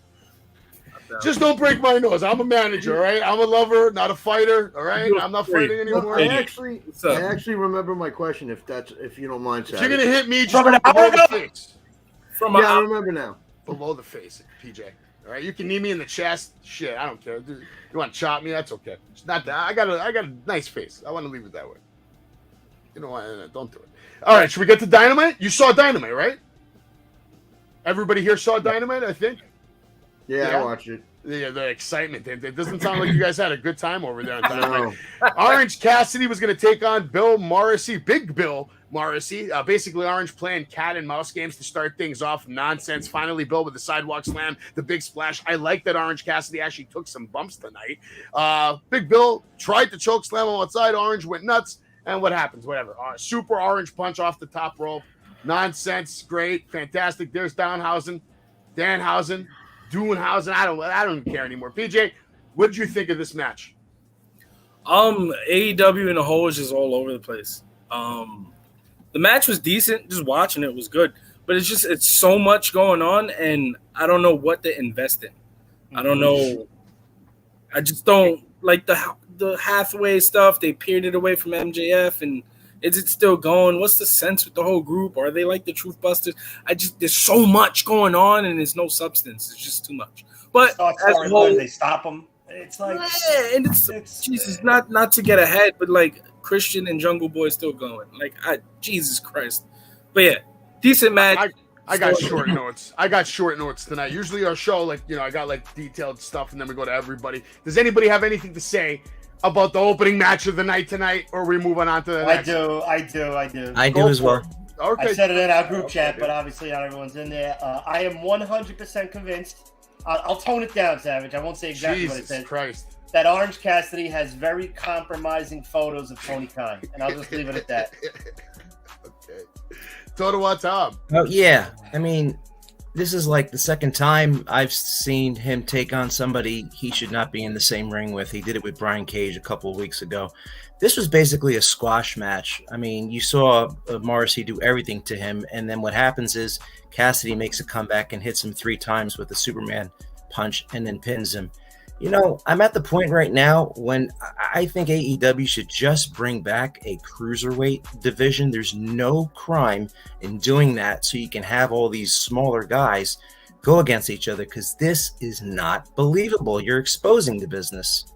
Just don't break my nose. I'm a manager, all right? I'm a lover, not a fighter, all right? I'm not fighting anymore. I actually remember my question. If you don't mind, if you're gonna hit me, just below the face. I remember now. Below the face, PJ. All right, you can knee me in the chest. Shit, I don't care. Dude, you want to chop me? That's okay. It's not that. I got a nice face. I want to leave it that way. You know what? Don't do it. All right, should we get to Dynamite? You saw Dynamite, right? Everybody here saw Dynamite, I think. Yeah, I watched it. The excitement. It doesn't sound like you guys had a good time over there. Orange Cassidy was going to take on Bill Morrissey, Big Bill Morrissey. Basically, Orange playing cat and mouse games to start things off. Nonsense. Finally, Bill with the sidewalk slam, the big splash. I like that Orange Cassidy actually took some bumps tonight. Big Bill tried to choke slam him outside. Orange went nuts. And what happens? Whatever. Super Orange punch off the top rope. Nonsense. Great. Fantastic. There's Danhausen. Duenhausen. I don't care anymore. PJ, what did you think of this match? AEW in a whole is just all over the place. The match was decent. Just watching it was good, but it's so much going on, and I don't know what to invest in. I don't know. I just don't like the Hathaway stuff. They peered it away from MJF, and is it still going? What's the sense with the whole group? Are they like the Truth Busters? There's so much going on, and there's no substance. It's just too much. But as a whole, they stop them. It's like, and it's Jesus, not to get ahead, but like Christian and Jungle Boy still going. Like, Jesus Christ. But yeah, decent match. I got short notes. Tonight. Usually our show, I got detailed stuff, and then we go to everybody. Does anybody have anything to say about the opening match of the night tonight, or are we moving on to the next? I do as well. Okay. I said it in our group chat, but obviously not everyone's in there. I am 100% convinced. I'll tone it down, Savage. I won't say exactly what it says. Christ. That Orange Cassidy has very compromising photos of Tony Khan, and I'll just leave it at that. Okay. Totowa Tom. Oh yeah, I mean, this is like the second time I've seen him take on somebody he should not be in the same ring with. He did it with Brian Cage a couple of weeks ago. This was basically a squash match. I mean, you saw Morrissey do everything to him, and then what happens is Cassidy makes a comeback and hits him 3 times with a Superman punch and then pins him. You know, I'm at the point right now when I think AEW should just bring back a cruiserweight division. There's no crime in doing that, so you can have all these smaller guys go against each other, because this is not believable. You're exposing the business.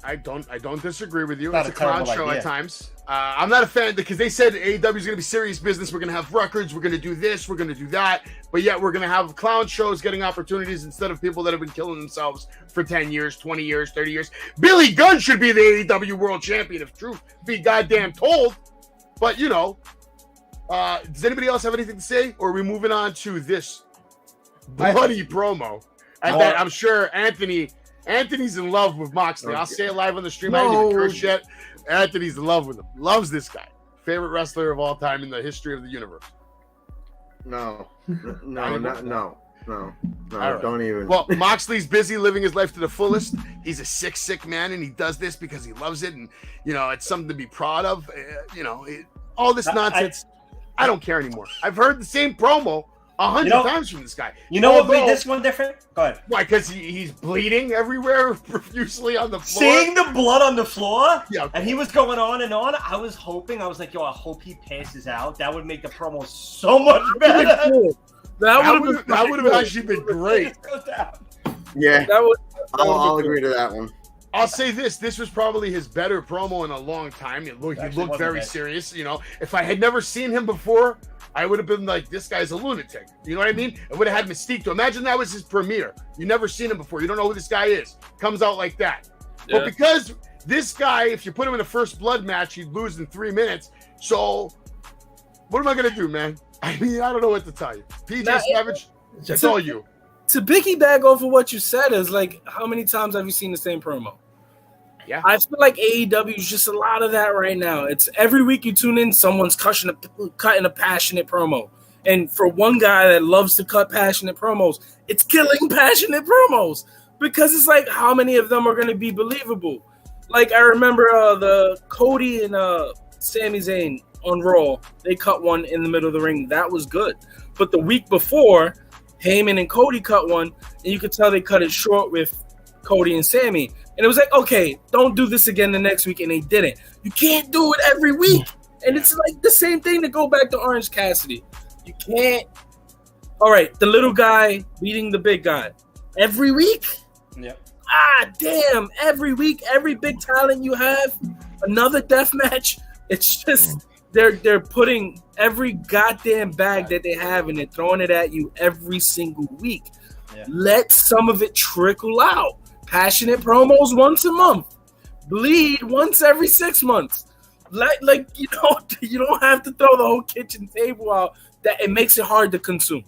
I don't disagree with you. It's a clown show at times. I'm not a fan because they said AEW is going to be serious business. We're going to have records. We're going to do this. We're going to do that. But yet we're going to have clown shows getting opportunities instead of people that have been killing themselves for 10 years, 20 years, 30 years. Billy Gunn should be the AEW world champion if truth be goddamn told. But, does anybody else have anything to say? Or are we moving on to this bloody promo? And then I'm sure Anthony's in love with Moxley. Okay. I'll say it live on the stream. I didn't even curse yet. Anthony's in love with him. Loves this guy. Favorite wrestler of all time in the history of the universe. No. Right. Don't even. Well, Moxley's busy living his life to the fullest. He's a sick man, and he does this because he loves it, and it's something to be proud of. All this nonsense. I don't care anymore. I've heard the same promo 100 times from this guy. You know what made this one different? Go ahead. Why? Because he's bleeding everywhere profusely on the floor. Seeing the blood on the floor? Yeah. And he was going on and on. I was like, I hope he passes out. That would make the promo so much better. That would have actually been great. Yeah. I'll agree to that one. I'll say this. This was probably his better promo in a long time. He looked very serious. If I had never seen him before, I would have been like, this guy's a lunatic. You know what I mean? It would have had mystique to him. Imagine that was his premiere. You never seen him before. You don't know who this guy is. Comes out like that. Yeah. But because this guy, if you put him in a first blood match, he'd lose in 3 minutes. So what am I going to do, man? I mean, I don't know what to tell you. PJ Savage, it's all you. To piggyback off of what you said is like, how many times have you seen the same promo? Yeah, I feel like AEW is just a lot of that right now. It's every week you tune in, someone's cutting a passionate promo. And for one guy that loves to cut passionate promos, it's killing passionate promos because it's like, how many of them are going to be believable? Like I remember the Cody and Sami Zayn on Raw. They cut one in the middle of the ring. That was good. But the week before, Heyman and Cody cut one, and you could tell they cut it short with Cody and Sami. And it was like, okay, don't do this again the next week. And they didn't. You can't do it every week. And it's like the same thing to go back to Orange Cassidy. You can't. All right, the little guy beating the big guy. Every week? Yep. Damn. Every week, every big talent you have, another death match. It's just, They're putting every goddamn bag that they have and they're throwing it at you every single week. Yeah. Let some of it trickle out. Passionate promos once a month. Bleed once every 6 months. You don't have to throw the whole kitchen table out. That it makes it hard to consume.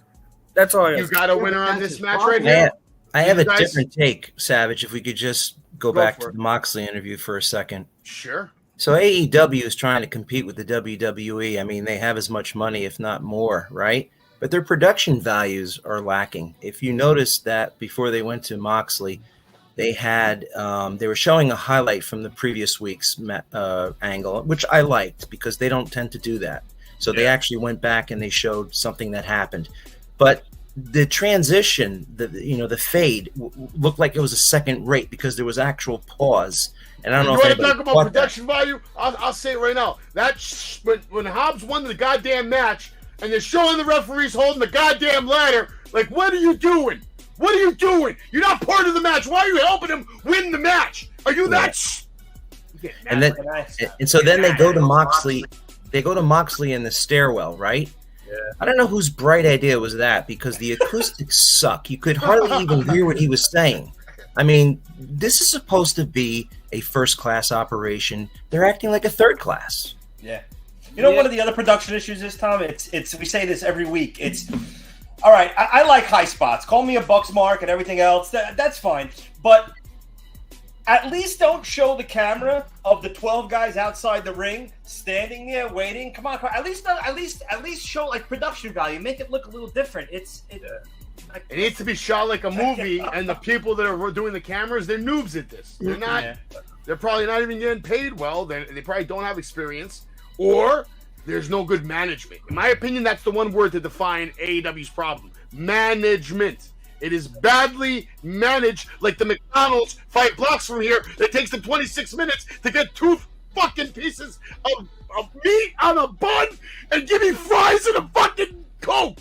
That's all I got. You got a winner on this match right now? I have a different take, Savage. If we could just go back to the Moxley interview for a second. Sure. So AEW is trying to compete with the WWE. I mean, they have as much money, if not more, right? But their production values are lacking. If you notice that before they went to Moxley, they had they were showing a highlight from the previous week's angle, which I liked because they don't tend to do that. So they actually went back and they showed something that happened. But the transition, the fade looked like it was a second rate because there was actual pause. And I don't know if you want to talk about production that. value? I'll say it right now. When Hobbs won the goddamn match and they're showing the referees holding the goddamn ladder, like, what are you doing? What are you doing? You're not part of the match. Why are you helping him win the match? Are you that? And so then they go to Moxley. They go to Moxley in the stairwell, right? Yeah. I don't know whose bright idea was that because the acoustics suck. You could hardly even hear what he was saying. I mean, this is supposed to be a first-class operation. They're acting like a third class. Yeah. You know, one of the other production issues is, Tom, it's we say this every week. It's, all right, I like high spots. Call me a Bucks mark and everything else. That's fine. But at least don't show the camera of the 12 guys outside the ring standing there waiting. Come on. At least show like production value. Make it look a little different. It needs to be shot like a movie, and the people that are doing the cameras, they're noobs at this. They're not. Yeah. They're probably not even getting paid well. They probably don't have experience, or there's no good management. In my opinion, that's the one word to define AEW's problem: management. It is badly managed, like the McDonald's 5 blocks from here. It takes them 26 minutes to get 2 fucking pieces of meat on a bun and give me fries and a fucking Coke.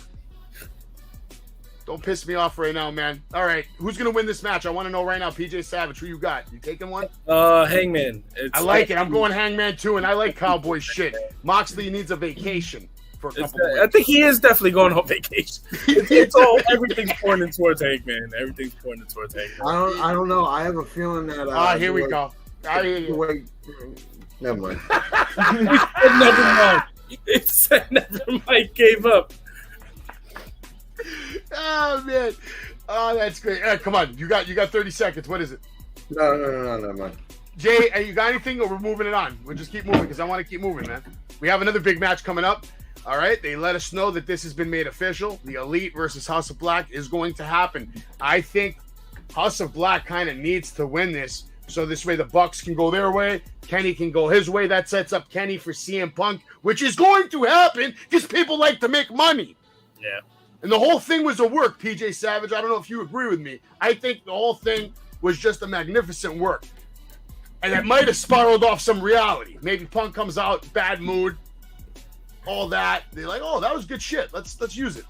Don't piss me off right now, man. All right, who's going to win this match? I want to know right now. PJ Savage, who you got? You taking one? Hangman. I like it. I'm going Hangman too, and I like cowboy shit. Moxley needs a vacation for a couple weeks. I think he is definitely going on vacation. Everything's pointing towards Hangman. Everything's pointing towards Hangman. I don't know. I have a feeling that. Here we go. Never mind. Never mind. It said never mind. Gave up. Oh man, that's great. Come on, you got 30 seconds. What is it? No, never mind. Jay, you got anything, or we're moving it on? We'll just keep moving because I want to keep moving, man. We have another big match coming up. All right, they let us know that this has been made official. The Elite versus House of Black is going to happen. I think House of Black kind of needs to win this, so this way the Bucks can go their way, Kenny can go his way. That sets up Kenny for CM Punk, which is going to happen because people like to make money. Yeah. And the whole thing was a work, PJ Savage. I don't know if you agree with me. I think the whole thing was just a magnificent work. And it might have spiraled off some reality. Maybe Punk comes out, bad mood, all that. They're like, oh, that was good shit. Let's use it.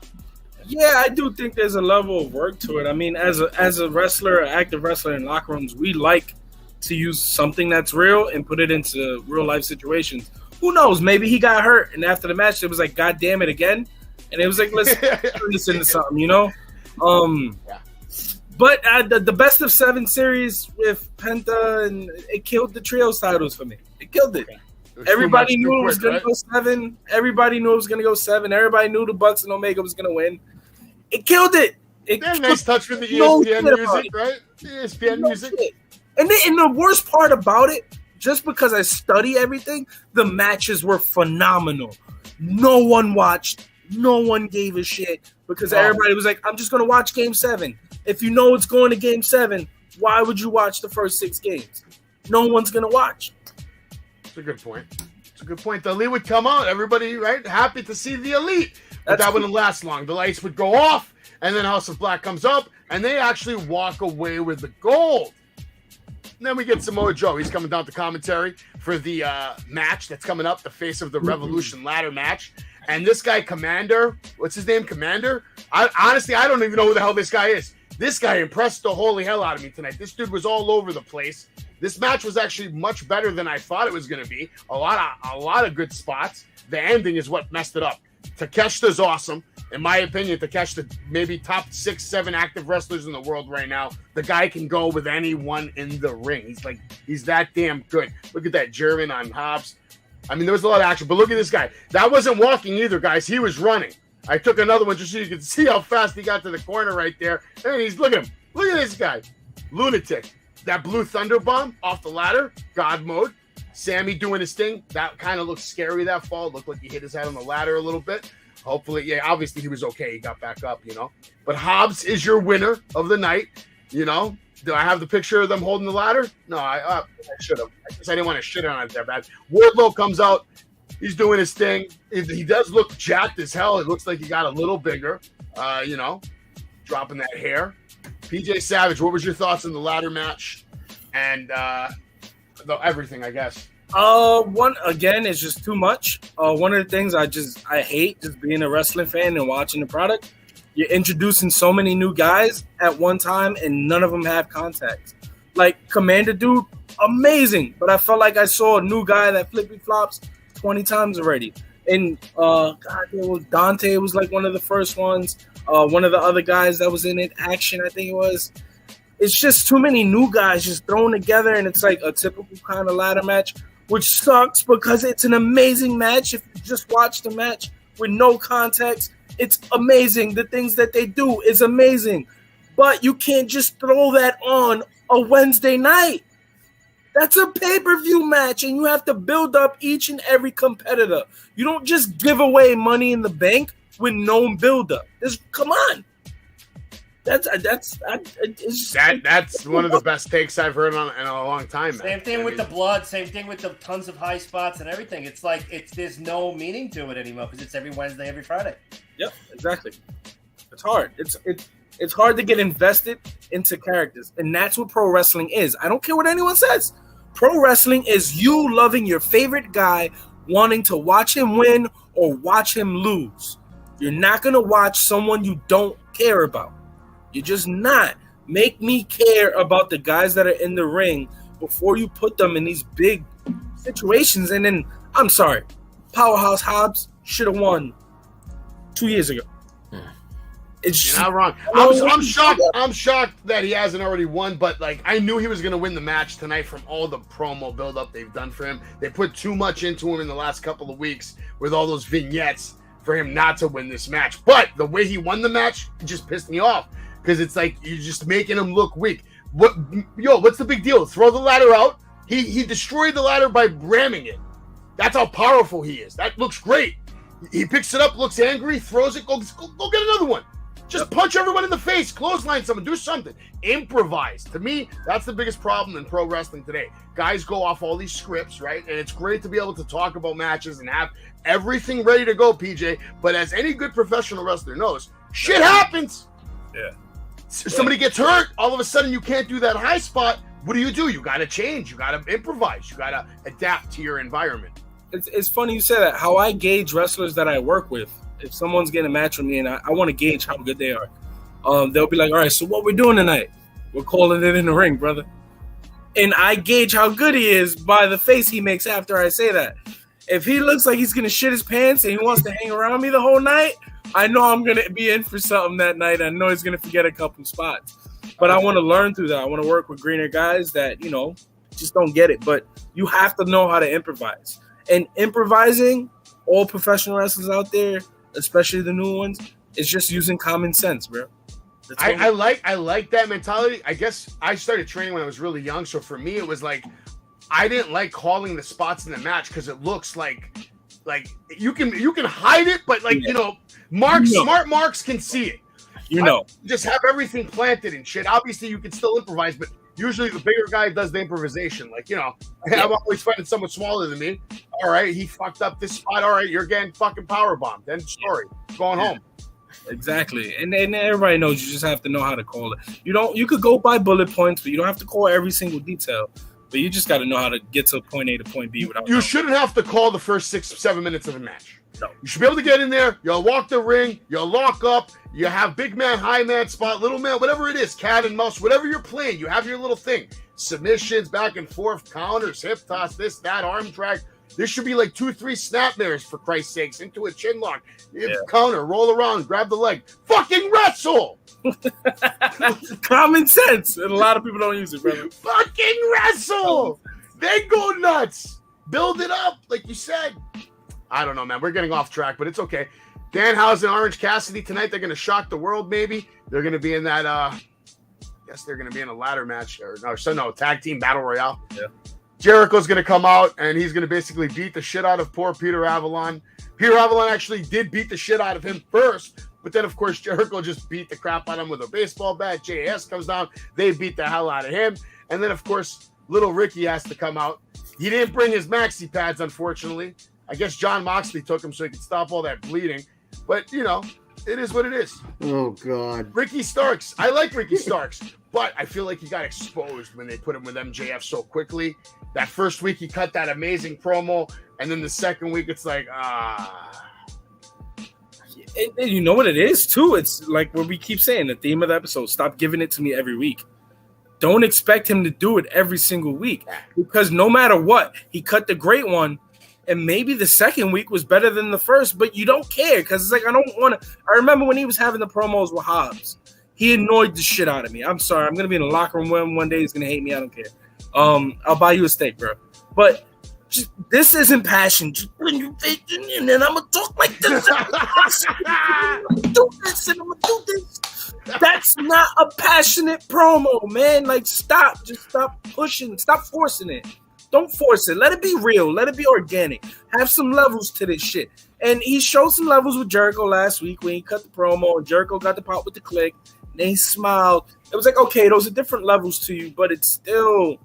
Yeah, I do think there's a level of work to it. I mean, as a wrestler, an active wrestler in locker rooms, we like to use something that's real and put it into real life situations. Who knows? Maybe he got hurt, and after the match, it was like, God damn it again. And it was like, let's turn this into something, you know? But the best of 7 series with Penta, and it killed the trios titles for me. It killed it. Everybody knew it was going to go 7. Everybody knew it was going to go 7. Everybody knew the Bucks and Omega was going to win. It killed it. Nice touch with the ESPN music, right? ESPN music. And the worst part about it, just because I study everything, the matches were phenomenal. No one watched. No one gave a shit because everybody was like, I'm just going to watch Game 7. If you know it's going to Game 7, why would you watch the first 6 games? No one's going to watch. It's a good point. The Elite would come out. Everybody, right? Happy to see the Elite. But that wouldn't last long. The lights would go off, and then House of Black comes up, and they actually walk away with the gold. And then we get Samoa Joe. He's coming down to commentary for the match that's coming up, the Face of the Revolution ladder match. And this guy, Commander, what's his name, Commander? Honestly, I don't even know who the hell this guy is. This guy impressed the holy hell out of me tonight. This dude was all over the place. This match was actually much better than I thought it was going to be. A lot of good spots. The ending is what messed it up. Takeshita's awesome. In my opinion, Takeshita maybe top 6-7 active wrestlers in the world right now. The guy can go with anyone in the ring. He's that damn good. Look at that German on Hobbs. I mean, there was a lot of action, but look at this guy. That wasn't walking either, guys. He was running. I took another one just so you can see how fast he got to the corner right there. And look at him. Look at this guy. Lunatic. That blue thunder bomb off the ladder, God mode. Sammy doing his thing. That kind of looked scary, that fall. Looked like he hit his head on the ladder a little bit. Hopefully, yeah, obviously he was okay. He got back up, But Hobbs is your winner of the night, Do I have the picture of them holding the ladder? No, I should have. I guess I didn't want to shit on it that bad. Wardlow comes out. He's doing his thing. He does look jacked as hell. It looks like he got a little bigger, dropping that hair. PJ Savage, what was your thoughts on the ladder match and everything, I guess? One again, it's just too much. One of the things I hate just being a wrestling fan and watching the product. You're introducing so many new guys at one time, and none of them have contacts. Like Commander Dude, amazing, but I felt like I saw a new guy that flippy flops 20 times already. And Dante was like one of the first ones. One of the other guys that was in it, Action, I think it was. It's just too many new guys just thrown together, and it's like a typical kind of ladder match, which sucks because it's an amazing match. If you just watch the match with no context, it's amazing. The things that they do is amazing. But you can't just throw that on a Wednesday night. That's a pay-per-view match, and you have to build up each and every competitor. You don't just give away Money in the Bank with no build-up. Come on. That's one of the best takes I've heard in a long time. Same thing with the blood. Same thing with the tons of high spots and everything. It's like there's no meaning to it anymore because it's every Wednesday, every Friday. Yep, exactly. It's hard. It's hard to get invested into characters, and that's what pro wrestling is. I don't care what anyone says. Pro wrestling is you loving your favorite guy, wanting to watch him win or watch him lose. You're not gonna watch someone you don't care about. You're just not. Make me care about the guys that are in the ring before you put them in these big situations. And then, I'm sorry, Powerhouse Hobbs should have won 2 years ago. You're not wrong. I'm shocked. I'm shocked that he hasn't already won, but I knew he was going to win the match tonight from all the promo buildup they've done for him. They put too much into him in the last couple of weeks with all those vignettes for him not to win this match. But the way he won the match, it just pissed me off. Because it's like you're just making him look weak. What's the big deal? Throw the ladder out. He destroyed the ladder by ramming it. That's how powerful he is. That looks great. He picks it up, looks angry, throws it. Go get another one. Just punch everyone in the face. Clothesline someone. Do something. Improvise. To me, that's the biggest problem in pro wrestling today. Guys go off all these scripts, right? And it's great to be able to talk about matches and have everything ready to go, PJ. But as any good professional wrestler knows, shit happens. Yeah. Somebody gets hurt, all of a sudden you can't do that high spot. What do? You got to change. You got to improvise. You got to adapt to your environment. It's funny you say that. How I gauge wrestlers that I work with, if someone's getting a match with me and I want to gauge how good they are, they'll be like, all right, so what we're doing tonight? We're calling it in the ring, brother. And I gauge how good he is by the face he makes after I say that. If he looks like he's going to shit his pants and he wants to hang around me the whole night, I know I'm going to be in for something that night. I know he's going to forget a couple spots. But I want to learn through that. I want to work with greener guys that, just don't get it. But you have to know how to improvise. And improvising, all professional wrestlers out there, especially the new ones, is just using common sense, bro. I like that mentality. I guess I started training when I was really young. So for me, it was like, I didn't like calling the spots in the match because it looks like you can hide it, but smart marks can see it. Just have everything planted and shit. Obviously, you can still improvise, but usually the bigger guy does the improvisation. I'm always fighting someone smaller than me. All right, he fucked up this spot. All right, you're getting fucking powerbombed. End story. Going home. Exactly, and everybody knows you just have to know how to call it. You could go by bullet points, but you don't have to call every single detail. But you just got to know how to get to point A to point B without. You shouldn't have to call the first 6-7 minutes of a match. No. You should be able to get in there. You'll walk the ring. You'll lock up. You have big man, high man spot, little man, whatever it is, cat and mouse, whatever you're playing. You have your little thing. Submissions, back and forth, counters, hip toss, this, that, arm drag. There should be like 2-3 snapmares for Christ's sakes into a chin lock. Counter, roll around, grab the leg. Fucking wrestle! Common sense. And a lot of people don't use it, brother. Fucking wrestle! Then go nuts. Build it up, like you said. I don't know, man. We're getting off track, but it's okay. Danhausen, Orange Cassidy tonight. They're going to shock the world, maybe. They're going to be in that, I guess they're going to be in a ladder match. No, tag team battle royale. Yeah. Jericho's going to come out, and he's going to basically beat the shit out of poor Peter Avalon. Peter Avalon actually did beat the shit out of him first, but then, of course, Jericho just beat the crap out of him with a baseball bat. JAS comes down. They beat the hell out of him. And then, of course, little Ricky has to come out. He didn't bring his maxi pads, unfortunately. I guess John Moxley took him so he could stop all that bleeding. But, you know, it is what it is. Oh, God. Ricky Starks. I like Ricky Starks, but I feel like he got exposed when they put him with MJF so quickly. That first week, he cut that amazing promo, and then the second week, it's like, And you know what it is, too? It's like what we keep saying, the theme of the episode, stop giving it to me every week. Don't expect him to do it every single week, because no matter what, he cut the great one, and maybe the second week was better than the first, but you don't care, because it's like, I don't want to. I remember when he was having the promos with Hobbs. He annoyed the shit out of me. I'm sorry. I'm going to be in the locker room one day. He's going to hate me. I don't care. I'll buy you a steak, bro. But this isn't passion. Just bring your vision in, and I'm going to talk like this. I'm going to do this, and I'm going to do this. That's not a passionate promo, man. Like, stop. Just stop pushing. Stop forcing it. Don't force it. Let it be real. Let it be organic. Have some levels to this shit. And he showed some levels with Jericho last week when he cut the promo, and Jericho got the pop with the click. And he smiled. It was like, okay, those are different levels to you, but it's still...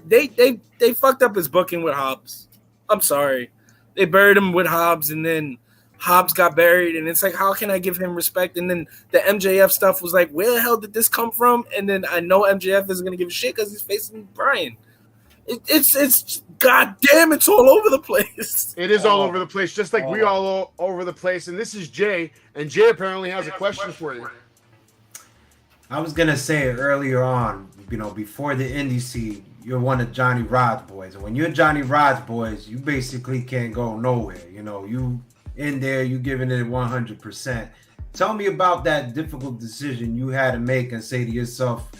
They fucked up his booking with Hobbs. I'm sorry. They buried him with Hobbs, and then Hobbs got buried, and it's like, how can I give him respect? And then the MJF stuff was like, where the hell did this come from? And then I know MJF isn't going to give a shit because he's facing Brian. It's goddamn, it's all over the place. It is all over the place, just like we all over the place. And this is Jay, and Jay apparently has a question for you. I was gonna say it earlier on, you know, before the indie scene, you're one of Johnny Rod's boys, and when you're Johnny Rod's boys, you basically can't go nowhere. You know, you in there, you giving it 100%. Tell me about that difficult decision you had to make and say to yourself,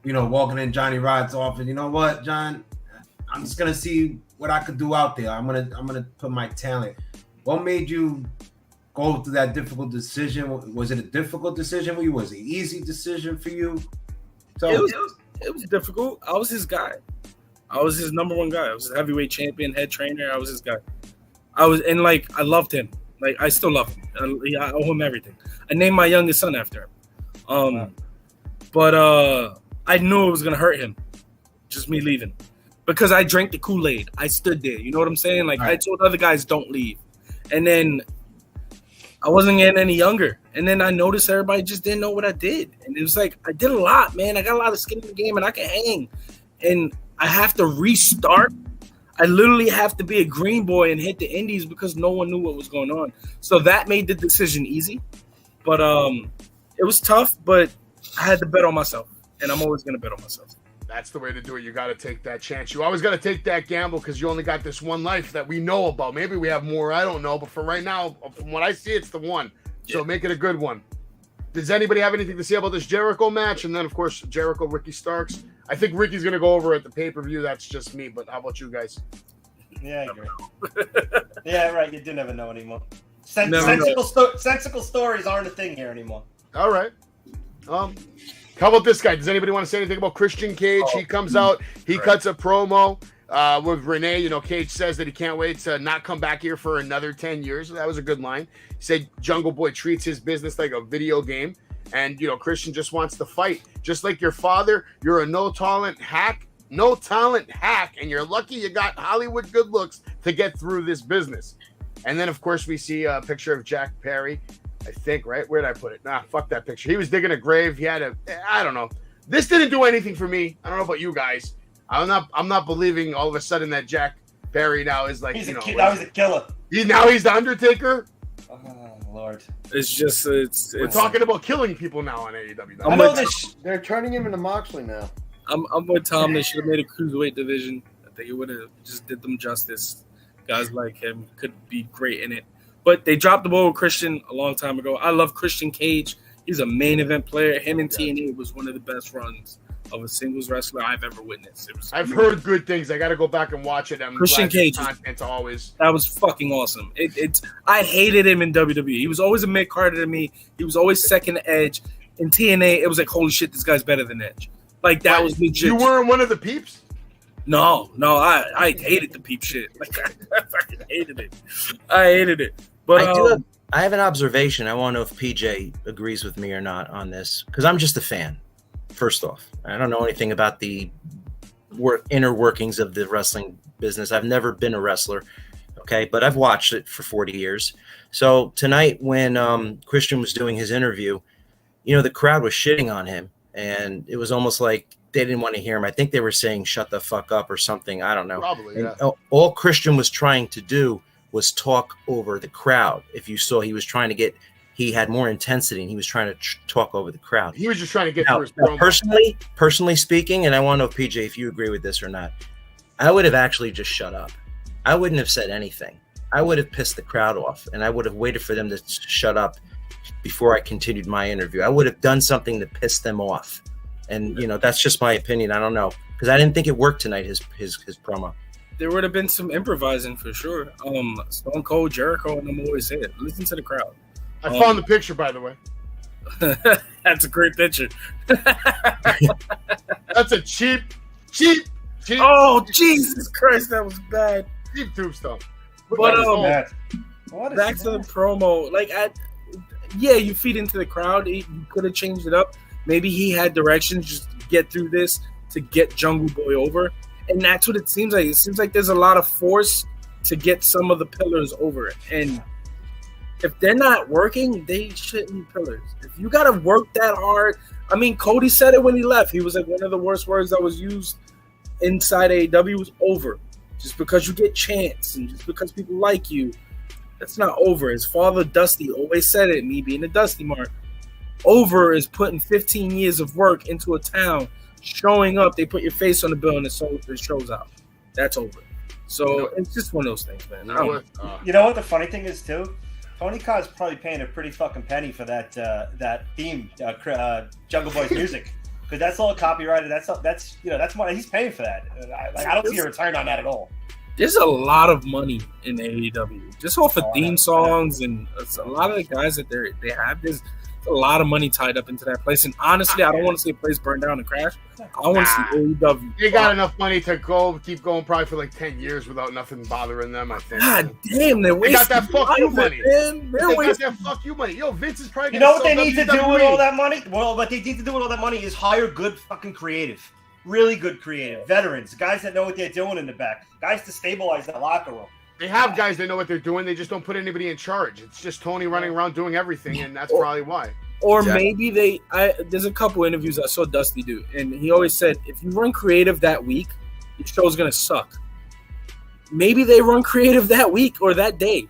you know, walking in Johnny Rod's office, you know what, John, I'm just gonna see what I could do out there. I'm gonna put my talent. What made you go through that difficult decision? Was it a difficult decision for you? Was it an easy decision for you? It was difficult. I was his guy. I was his number one guy. I was his heavyweight champion, head trainer. I was his guy. I loved him. Like, I still love him. I owe him everything. I named my youngest son after him. But I knew it was gonna hurt him. Just me leaving. Because I drank the Kool-Aid. I stood there. You know what I'm saying? Like, I told other guys, don't leave. And then I wasn't getting any younger. And then I noticed everybody just didn't know what I did. And it was like, I did a lot, man. I got a lot of skin in the game, and I can hang. And I have to restart. I literally have to be a green boy and hit the indies because no one knew what was going on. So that made the decision easy. But it was tough, but I had to bet on myself. And I'm always going to bet on myself. That's the way to do it. You got to take that chance. You always got to take that gamble because you only got this one life that we know about. Maybe we have more. I don't know. But for right now, from what I see, it's the one. So make it a good one. Does anybody have anything to say about this Jericho match? And then, of course, Jericho, Ricky Starks. I think Ricky's going to go over at the pay-per-view. That's just me. But how about you guys? Yeah, I agree. Yeah, right. You do never know anymore. Sensical stories aren't a thing here anymore. All right. How about this guy? Does anybody want to say anything about Christian Cage? He comes out, he cuts a promo with Renee. You know, Cage says that he can't wait to not come back here for another 10 years. That was a good line. He said Jungle Boy treats his business like a video game. And, you know, Christian just wants to fight. Just like your father, you're a no-talent hack, and you're lucky you got Hollywood good looks to get through this business. And then, of course, we see a picture of Jack Perry. I think, right? Where'd I put it? Nah, fuck that picture. He was digging a grave. He had I don't know. This didn't do anything for me. I don't know about you guys. I'm not believing all of a sudden that Jack Perry now is like, now he's a killer. Now he's the Undertaker. Oh, Lord. It's just, we're talking about killing people now on AEW. I know they're turning him into Moxley now. I'm with Tom. They should have made a cruiserweight division. They would have just did them justice. Guys like him could be great in it. But they dropped the ball with Christian a long time ago. I love Christian Cage. He's a main event player. Him in TNA was one of the best runs of a singles wrestler I've ever witnessed. I've heard good things. I got to go back and watch it. Christian Cage, content always. That was fucking awesome. I hated him in WWE. He was always a mid-carder to me. He was always second to Edge. In TNA, it was like, holy shit, this guy's better than Edge. Like, that was legit. You weren't one of the peeps? No, I hated the peep shit. Like, I fucking hated it. I hated it. But I have an observation. I want to know if PJ agrees with me or not on this, because I'm just a fan. First off, I don't know anything about the inner workings of the wrestling business. I've never been a wrestler, okay, but I've watched it for 40 years. So tonight when Christian was doing his interview, the crowd was shitting on him, and it was almost like they didn't want to hear him. I think they were saying, shut the fuck up or something. I don't know. Probably, yeah. All Christian was trying to do was talk over the crowd. If you saw, he was trying to he had more intensity, and he was trying to talk over the crowd. He was just trying to get through his promo. Personally speaking, and I want to know, PJ, if you agree with this or not, I would have actually just shut up. I wouldn't have said anything. I would have pissed the crowd off, and I would have waited for them to shut up before I continued my interview. I would have done something to piss them off. And, that's just my opinion. I don't know, because I didn't think it worked tonight, his promo. There would have been some improvising for sure. Stone Cold, Jericho, and them always say it. Listen to the crowd. I found the picture, by the way. That's a great picture. That's a cheap. Oh, Jesus Christ, that was bad. Cheap tombstone. But back to the promo. Like, you feed into the crowd. You could have changed it up. Maybe he had directions just to get through this, to get Jungle Boy over. And that's what it seems like. It seems like there's a lot of force to get some of the pillars over. And if they're not working, they shouldn't be pillars. If you got to work that hard. I mean, Cody said it when he left. He was like, one of the worst words that was used inside AEW was over. Just because you get chants and just because people like you, that's not over. His father, Dusty, always said it, me being a Dusty Mark. Over is putting 15 years of work into a town, showing up, they put your face on the bill and it shows out. That's over. So it's just one of those things, man. You know what the funny thing is, too? Tony Khan's probably paying a pretty fucking penny for that theme, Jungle Boy's music, because that's all copyrighted. That's money. He's paying for that. I don't see a return on that at all. There's a lot of money in AEW, just off of theme songs, and a lot of the guys that they have. There's a lot of money tied up into that place, and honestly, I don't want to see a place burn down and crash. I want to see AEW. They got enough money to keep going probably for like 10 years without nothing bothering them, I think. God damn, they got that fuck you money. They got that fuck you money. Yo, Vince is probably. You know what they need to do with all that money? Well, what they need to do with all that money is hire good fucking creative, really good creative veterans, guys that know what they're doing in the back, guys to stabilize that locker room. They have guys that know what they're doing. They just don't put anybody in charge. It's just Tony running around doing everything, and that's probably why. Or maybe there's a couple interviews I saw Dusty do, and he always said, if you run creative that week, your show's going to suck. Maybe they run creative that week or that day.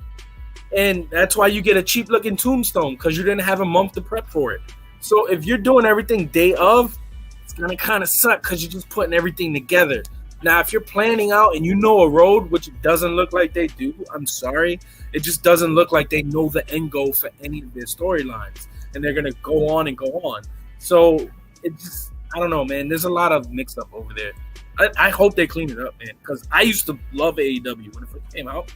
And that's why you get a cheap-looking tombstone, because you didn't have a month to prep for it. So if you're doing everything day of, it's going to kind of suck because you're just putting everything together. Now, if you're planning out and you know a road, which it doesn't look like they do, I'm sorry. It just doesn't look like they know the end goal for any of their storylines. And they're going to go on and go on. So, it just, I don't know, man. There's a lot of mixed up over there. I hope they clean it up, man. Because I used to love AEW when it first came out.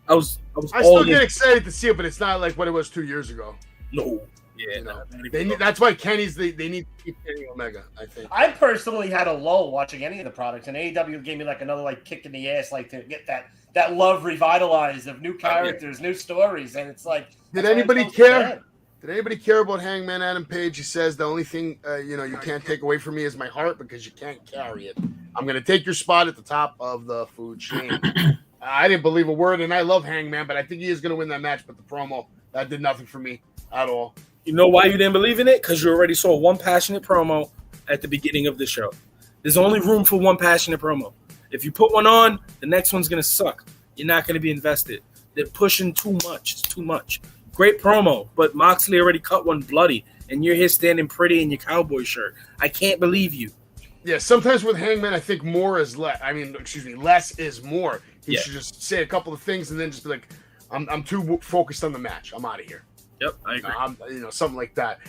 I still get excited to see it, but it's not like what it was 2 years ago. No. Yeah, that's why Kenny's they need to keep Kenny Omega, I think. I personally had a lull watching any of the products, and AEW gave me like another kick in the ass, to get that love revitalized of new characters, new stories, and it's like. Did anybody care? Did anybody care about Hangman Adam Page? He says the only thing you can't take away from me is my heart because you can't carry it. I'm gonna take your spot at the top of the food chain. I didn't believe a word, and I love Hangman, but I think he is gonna win that match. But the promo that did nothing for me at all. You know why you didn't believe in it? Because you already saw one passionate promo at the beginning of the show. There's only room for one passionate promo. If you put one on, the next one's going to suck. You're not going to be invested. They're pushing too much. It's too much. Great promo, but Moxley already cut one bloody, and you're here standing pretty in your cowboy shirt. I can't believe you. Yeah, sometimes with Hangman, I think more is less. I mean, excuse me, less is more. He should just say a couple of things and then just be like, I'm too focused on the match. I'm out of here. Yep, I agree. Something like that.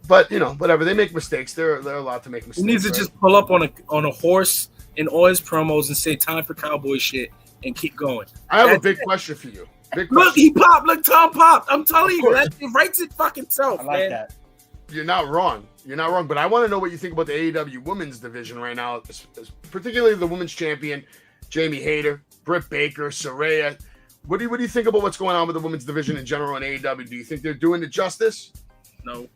But whatever. They make mistakes. They're allowed to make mistakes. He needs to just pull up on a horse in all his promos and say time for cowboy shit and keep going. I have a big question for you. Look, he popped. Look, Tom popped. I'm telling you, that it writes it fucking self. I like man. that. You're not wrong. But I want to know what you think about the AEW women's division right now, particularly the women's champion, Jamie Hayter, Britt Baker, Saraya. What do you think about what's going on with the women's division in general in AEW? Do you think they're doing it justice? No.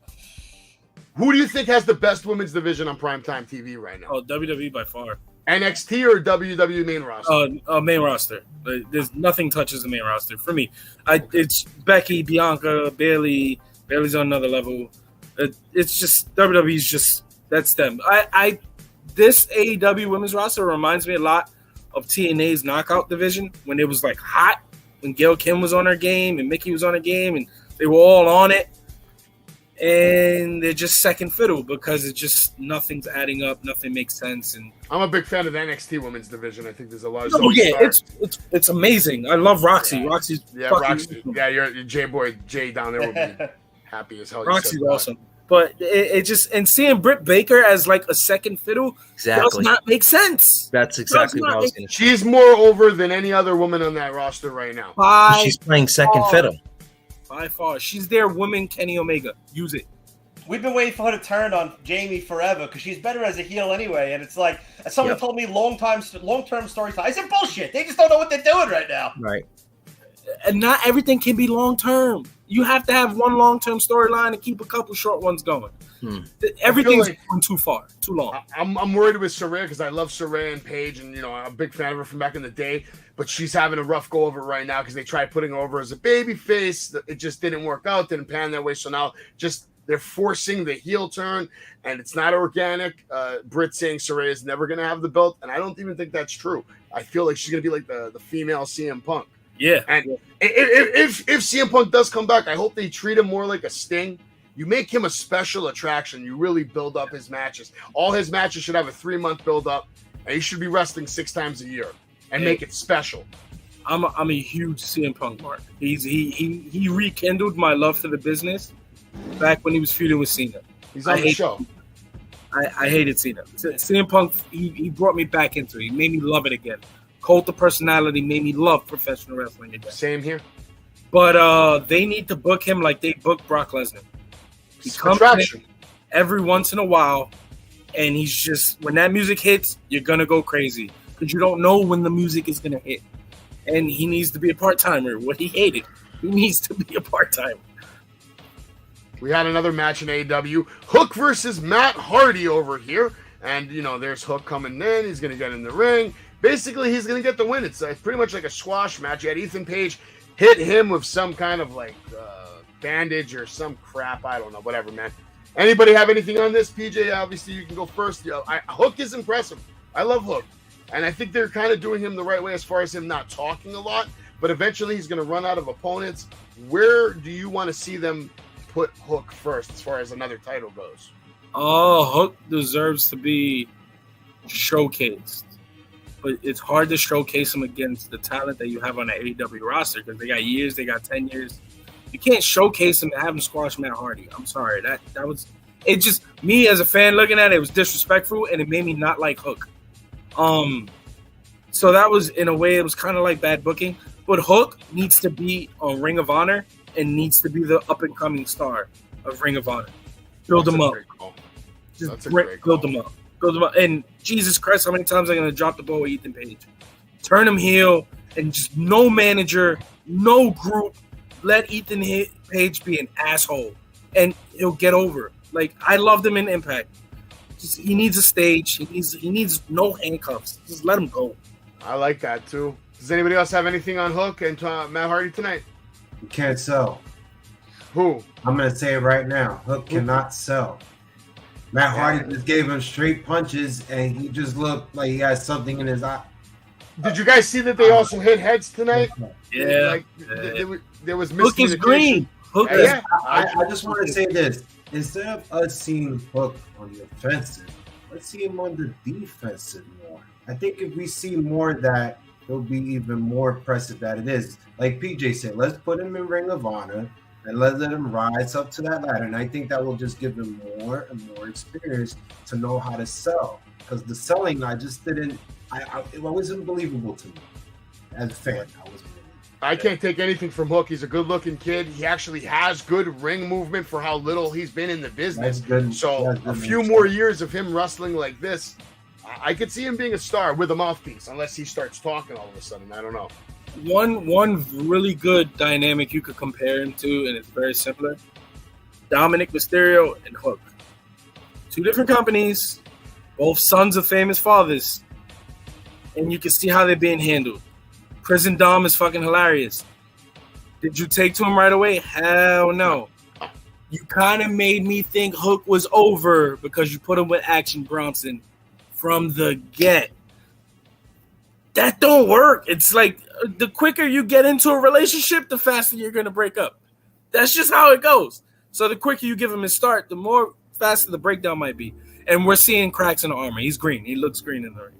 Who do you think has the best women's division on primetime TV right now? Oh, WWE by far. NXT or WWE main roster? Main roster. There's nothing touches the main roster for me. It's Becky, Bianca, Bayley. Bayley's on another level. It's just WWE's just that's them. This AEW women's roster reminds me a lot of TNA's knockout division when it was like hot, when Gail Kim was on her game and Mickey was on her game and they were all on it. And they're just second fiddle because it's just nothing's adding up, nothing makes sense. And I'm a big fan of the NXT women's division. I think there's a lot of it's amazing. I love Roxy. Yeah. Roxy's Roxy. Yeah, your J-boy Jay down there will be happy as hell. Roxy's awesome. But it just and seeing Britt Baker as like a second fiddle does not make sense. That's exactly what I was going to say. She's more over than any other woman on that roster right now. She's playing second fiddle. By far. She's their woman Kenny Omega. Use it. We've been waiting for her to turn on Jamie forever because she's better as a heel anyway. And it's like, as someone told me long-term storytelling. I said, bullshit. They just don't know what they're doing right now. Right. And not everything can be long-term. You have to have one long-term storyline and keep a couple short ones going. Everything's going too far, too long. I'm worried with Saraya because I love Saraya and Paige, and I'm a big fan of her from back in the day. But she's having a rough go of it right now because they tried putting her over as a baby face. It just didn't work out, didn't pan that way. So now they're forcing the heel turn, and it's not organic. Britt saying Saraya is never going to have the belt, and I don't even think that's true. I feel like she's going to be like the female CM Punk. Yeah. And if CM Punk does come back, I hope they treat him more like a Sting. You make him a special attraction. You really build up his matches. All his matches should have a 3-month build up, and he should be wrestling 6 times a year and make it special. I'm a huge CM Punk mark. He rekindled my love for the business back when he was feuding with Cena. He's on the show. I hated Cena. CM Punk, he brought me back into it. He made me love it again. Cult of Personality made me love professional wrestling again. Same here. But they need to book him like they booked Brock Lesnar. He comes in every once in a while, and he's just, when that music hits, you're going to go crazy because you don't know when the music is going to hit. And he needs to be a part-timer. What he hated. He needs to be a part-timer. We had another match in AEW. Hook versus Matt Hardy over here. And, there's Hook coming in. He's going to get in the ring. Basically, he's going to get the win. It's pretty much like a squash match. You had Ethan Page hit him with some kind of bandage or some crap. I don't know. Whatever, man. Anybody have anything on this? PJ, obviously, you can go first. Hook is impressive. I love Hook. And I think they're kind of doing him the right way as far as him not talking a lot. But eventually, he's going to run out of opponents. Where do you want to see them put Hook first as far as another title goes? Oh, Hook deserves to be showcased. But it's hard to showcase him against the talent that you have on the AEW roster because they got years, they got 10 years. You can't showcase him and have him squash Matt Hardy. I'm sorry. That was it. Just me as a fan looking at it, it was disrespectful and it made me not like Hook. So that was, in a way, it was kind of like bad booking. But Hook needs to be on Ring of Honor and needs to be the up and coming star of Ring of Honor. Build him up. Just build him up. And Jesus Christ, how many times am I going to drop the ball with Ethan Page? Turn him heel and just no manager, no group. Let Ethan Page be an asshole and he'll get over. Like, I loved him in Impact. He needs a stage. He needs no handcuffs. Just let him go. I like that too. Does anybody else have anything on Hook and Matt Hardy tonight? You can't sell. Who? I'm going to say it right now. Hook cannot sell. Matt Hardy just gave him straight punches, and he just looked like he had something in his eye. Did you guys see that they also hit heads tonight? Yeah. There was Hook is green. Hook is. I just want to say this. Instead of us seeing Hook on the offensive, Let's see him on the defensive more. I think if we see more of that, it'll be even more impressive that it is. Like PJ said, let's put him in Ring of Honor and let him rise up to that ladder. And I think that will just give him more and more experience to know how to sell. Because the selling, I just didn't. It was unbelievable to me as a fan. I can't take anything from Hook. He's a good-looking kid. He actually has good ring movement for how little he's been in the business. So a few more years of him wrestling like this, I could see him being a star with a mouthpiece, unless he starts talking all of a sudden. I don't know. One really good dynamic you could compare him to, and it's very similar. Dominic Mysterio and Hook. Two different companies, both sons of famous fathers, and you can see how they're being handled. Prison Dom is fucking hilarious. Did you take to him right away? Hell no. You kind of made me think Hook was over because you put him with Action Bronson from the get. That don't work. It's like the quicker you get into a relationship, the faster you're going to break up. That's just how it goes. So the quicker you give him his start, the more faster the breakdown might be. And we're seeing cracks in the armor. He's green. He looks green in the ring.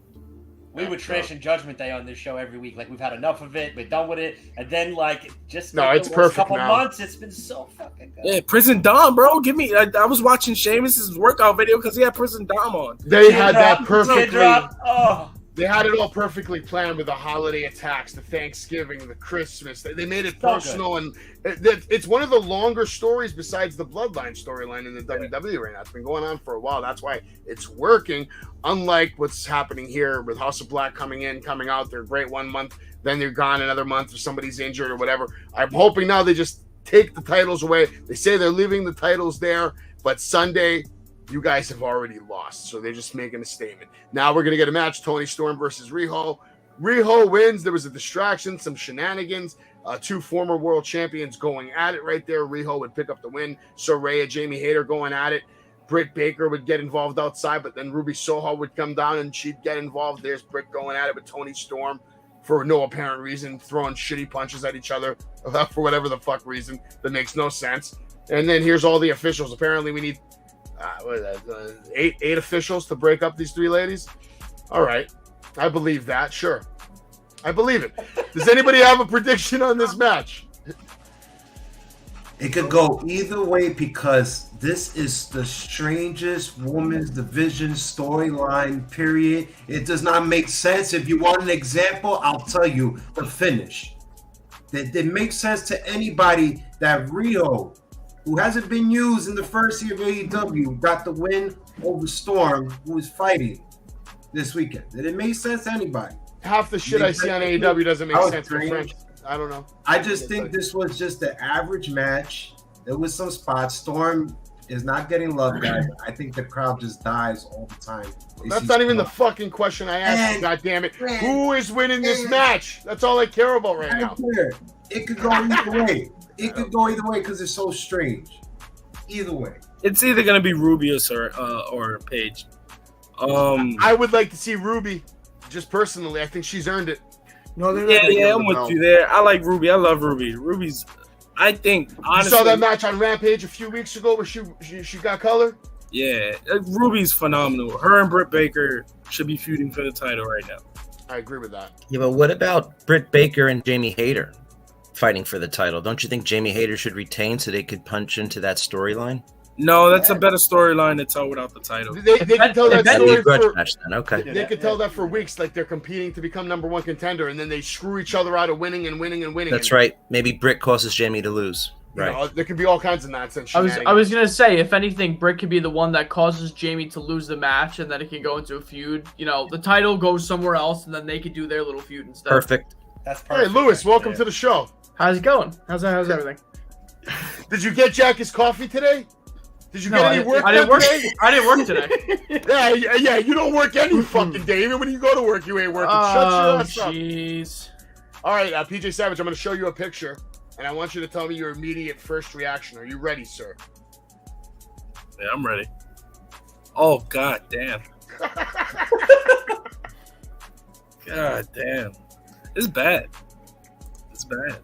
We would trash in Judgment Day on this show every week. Like, we've had enough of it. We're done with it. And then, like, just no, like it's the perfect last couple now. months, it's been so fucking good. Yeah, Prison Dom, bro. Give me. I was watching Sheamus' workout video because he had Prison Dom on. They had that perfectly. Oh. They had it all perfectly planned with the holiday attacks, the Thanksgiving, the Christmas. They made it personal, and it's one of the longer stories besides the Bloodline storyline in the WWE right now. It's been going on for a while. That's why it's working. Unlike what's happening here with House of Black coming in, coming out. They're great 1 month, then they're gone another month if somebody's injured or whatever. I'm hoping now they just take the titles away. They say they're leaving the titles there, but Sunday, you guys have already lost, so they're just making a statement. Now we're going to get a match, Toni Storm versus Riho. Riho wins. There was a distraction, some shenanigans. Two former world champions going at it right there. Riho would pick up the win. Soraya, Jamie Hayter going at it. Britt Baker would get involved outside, but then Ruby Soho would come down and she'd get involved. There's Britt going at it with Toni Storm for no apparent reason, throwing shitty punches at each other for whatever the fuck reason that makes no sense. And then here's all the officials. Apparently we need eight officials to break up these three ladies. All right, I believe that. Sure, I believe it. Does anybody have a prediction on this match? It could go either way because this is the strangest women's division storyline, period. It does not make sense. If you want an example, I'll tell you the finish. It makes sense to anybody that Riho, who hasn't been used in the first year of AEW, got the win over Storm, who is fighting this weekend. Did it make sense to anybody? Half the shit I see on AEW doesn't make sense for French. I don't know. I just think this was just an average match. There was some spots. Storm is not getting love, guys. I think the crowd just dies all the time. That's not even the fucking question I asked. God damn it! Who is winning this match? That's all I care about right now. It could go either way. It could go either way because it's so strange. Either way, it's either gonna be Rubius or Paige. I would like to see Ruby. Just personally, I think she's earned it. No, yeah, I'm with you there. I like Ruby. I love Ruby. Ruby's, I think, honestly. You saw that match on Rampage a few weeks ago where she got color? Yeah, Ruby's phenomenal. Her and Britt Baker should be feuding for the title right now. I agree with that. Yeah, but what about Britt Baker and Jamie Hayter fighting for the title? Don't you think Jamie Hayter should retain so they could punch into that storyline? No, that's a better storyline to tell without the title. They can tell that story for match then. Okay. They could tell that for weeks, like they're competing to become number one contender, and then they screw each other out of winning and winning and winning. That's right. Maybe Britt causes Jamie to lose. Right. You know, there could be all kinds of nonsense. I was gonna say, if anything, Britt could be the one that causes Jamie to lose the match, and then it can go into a feud. You know, the title goes somewhere else, and then they could do their little feud instead. Perfect. That's perfect. Hey, Lewis, welcome to the show. How's it going? How's everything? Did you get Jack his coffee today? Did you get any work? I didn't work. Today? I didn't work today. Yeah. You don't work any fucking day. Even when you go to work, you ain't working. Shut your ass up. Jeez. All right, PJ Savage, I'm going to show you a picture, and I want you to tell me your immediate first reaction. Are you ready, sir? Yeah, I'm ready. Oh, god damn. God damn. It's bad. It's bad.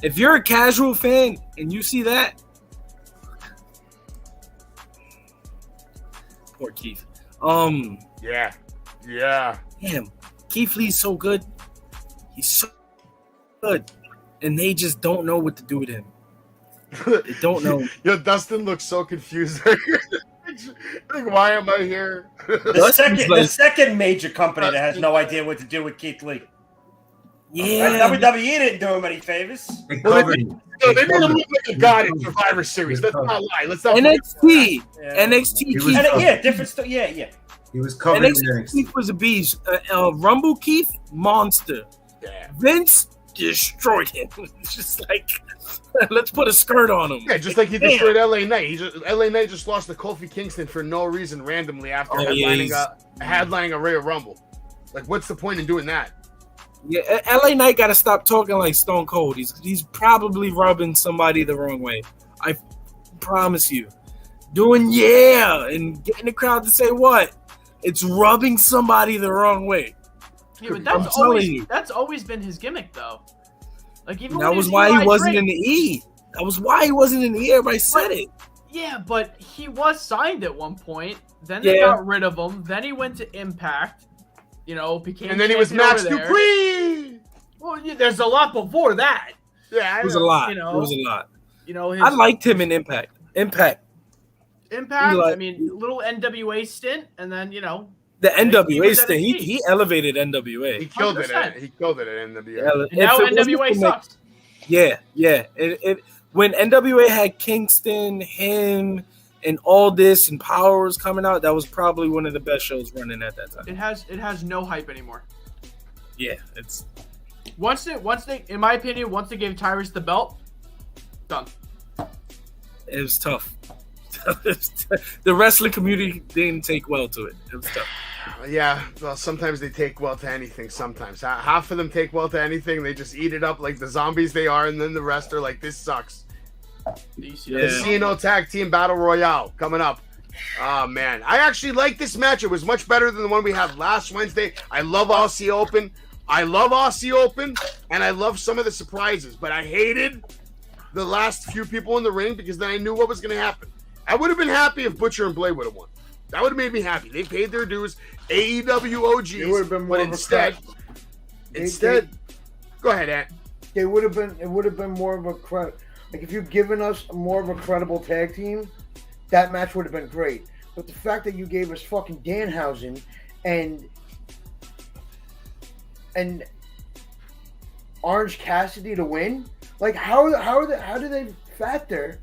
If you're a casual fan and you see that, poor Keith. Yeah. Damn, Keith Lee's so good. He's so good, and they just don't know what to do with him. They don't know. Yo, Dustin looks so confused. Like, why am I here? The second major company that has no idea what to do with Keith Lee. Yeah, WWE didn't do him any favors. They made him look like a god in Survivor Series. Let's not lie. Let's not NXT. Yeah. NXT. Different stuff. Yeah. He was covered in NXT Keith was a beast. Rumble Keith, monster. Yeah. Vince destroyed him. It's just like, let's put a skirt on him. Yeah, just like he destroyed LA Knight. LA Knight just lost to Kofi Kingston for no reason randomly after headlining a Royal Rumble. Like, what's the point in doing that? Yeah, LA Knight got to stop talking like Stone Cold. He's probably rubbing somebody the wrong way. I promise you. Doing and getting the crowd to say what? It's rubbing somebody the wrong way. Yeah, but that's always been his gimmick, though. Like even that was why he wasn't in the E. That was why he wasn't in the E. Everybody said it. Yeah, but he was signed at one point. Then they got rid of him. Then he went to Impact. Became. And then he was Max Dupree. Well, there's a lot before that. Yeah, it was a lot. It was a lot. I liked him in Impact. Impact. I mean, little NWA stint, and then the NWA stint. He elevated NWA. He killed 100%. He killed it at NWA. And now NWA sucks. Yeah. When NWA had Kingston, him, and all this, and Power was coming out, that was probably one of the best shows running at that time. It has no hype anymore. Yeah, it's once they, in my opinion, once they gave Tyrus the belt, done. It was tough. The wrestling community didn't take well to it. It was tough. Yeah, well, sometimes they take well to anything. Sometimes half of them take well to anything. They just eat it up like the zombies they are, and then the rest are like, "This sucks." Casino Tag Team Battle Royale coming up. Oh man, I actually like this match. It was much better than the one we had last Wednesday. I love Aussie Open, and I love some of the surprises. But I hated the last few people in the ring because then I knew what was going to happen. I would have been happy if Butcher and Blade would have won. That would have made me happy. They paid their dues. AEW OGs, but instead, go ahead, Ant. It would have been more of a like if you'd given us more of a credible tag team, that match would have been great. But the fact that you gave us fucking Danhausen and Orange Cassidy to win, like how do they factor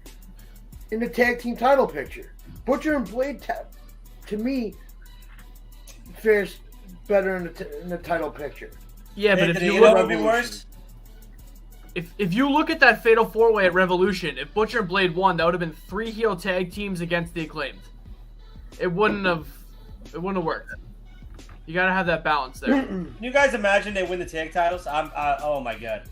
in the tag team title picture? Butcher and Blade, to me, fares better in the title picture. Yeah, but if you look at that Fatal 4-Way at Revolution, if Butcher and Blade won, that would have been 3 heel tag teams against the Acclaimed. It wouldn't have worked. You gotta have that balance there. Can you guys imagine they win the tag titles? Oh my god,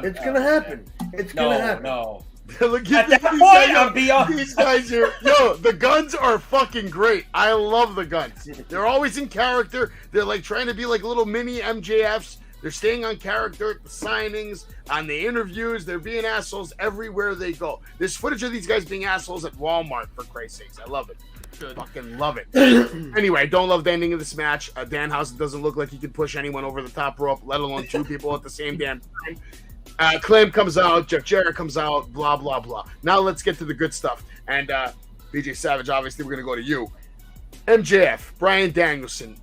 it's gonna happen. It's gonna happen. No. Look at that point, I'm beyond. These guys here, the guns are fucking great. I love the guns. They're always in character. They're like trying to be like little mini MJFs. They're staying on character at the signings, on the interviews. They're being assholes everywhere they go. There's footage of these guys being assholes at Walmart, for Christ's sakes. I love it. Good. Fucking love it. Anyway, I don't love the ending of this match. Danhausen doesn't look like he could push anyone over the top rope, let alone 2 people at the same damn time. Clem comes out, Jeff Jarrett comes out, blah, blah, blah. Now let's get to the good stuff. And BJ Savage, obviously, we're going to go to you. MJF, Bryan Danielson,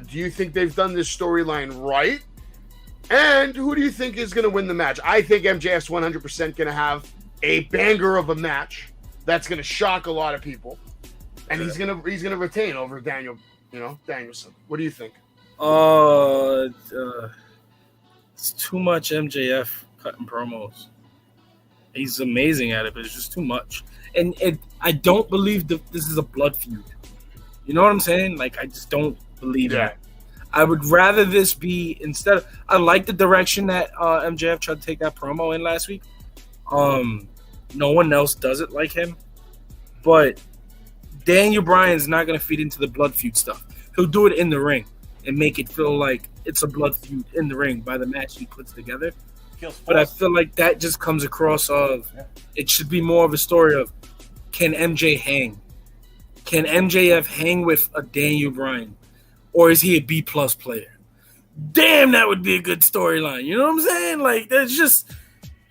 do you think they've done this storyline right? And who do you think is going to win the match? I think MJF's 100% going to have a banger of a match that's going to shock a lot of people. And he's going to retain over Danielson. What do you think? It's too much MJF cutting promos. He's amazing at it, but it's just too much. And I don't believe this is a blood feud. You know what I'm saying? Like, I just don't believe it. I would rather this be instead of. I like the direction that MJF tried to take that promo in last week. No one else does it like him, but Daniel Bryan's not going to feed into the blood feud stuff. He'll do it in the ring and make it feel like it's a blood feud in the ring by the match he puts together. But I feel like that just comes across of it should be more of a story of can MJ hang? Can MJF hang with a Daniel Bryan, or is he a B+ player? Damn, that would be a good storyline. You know what I'm saying? Like, there's just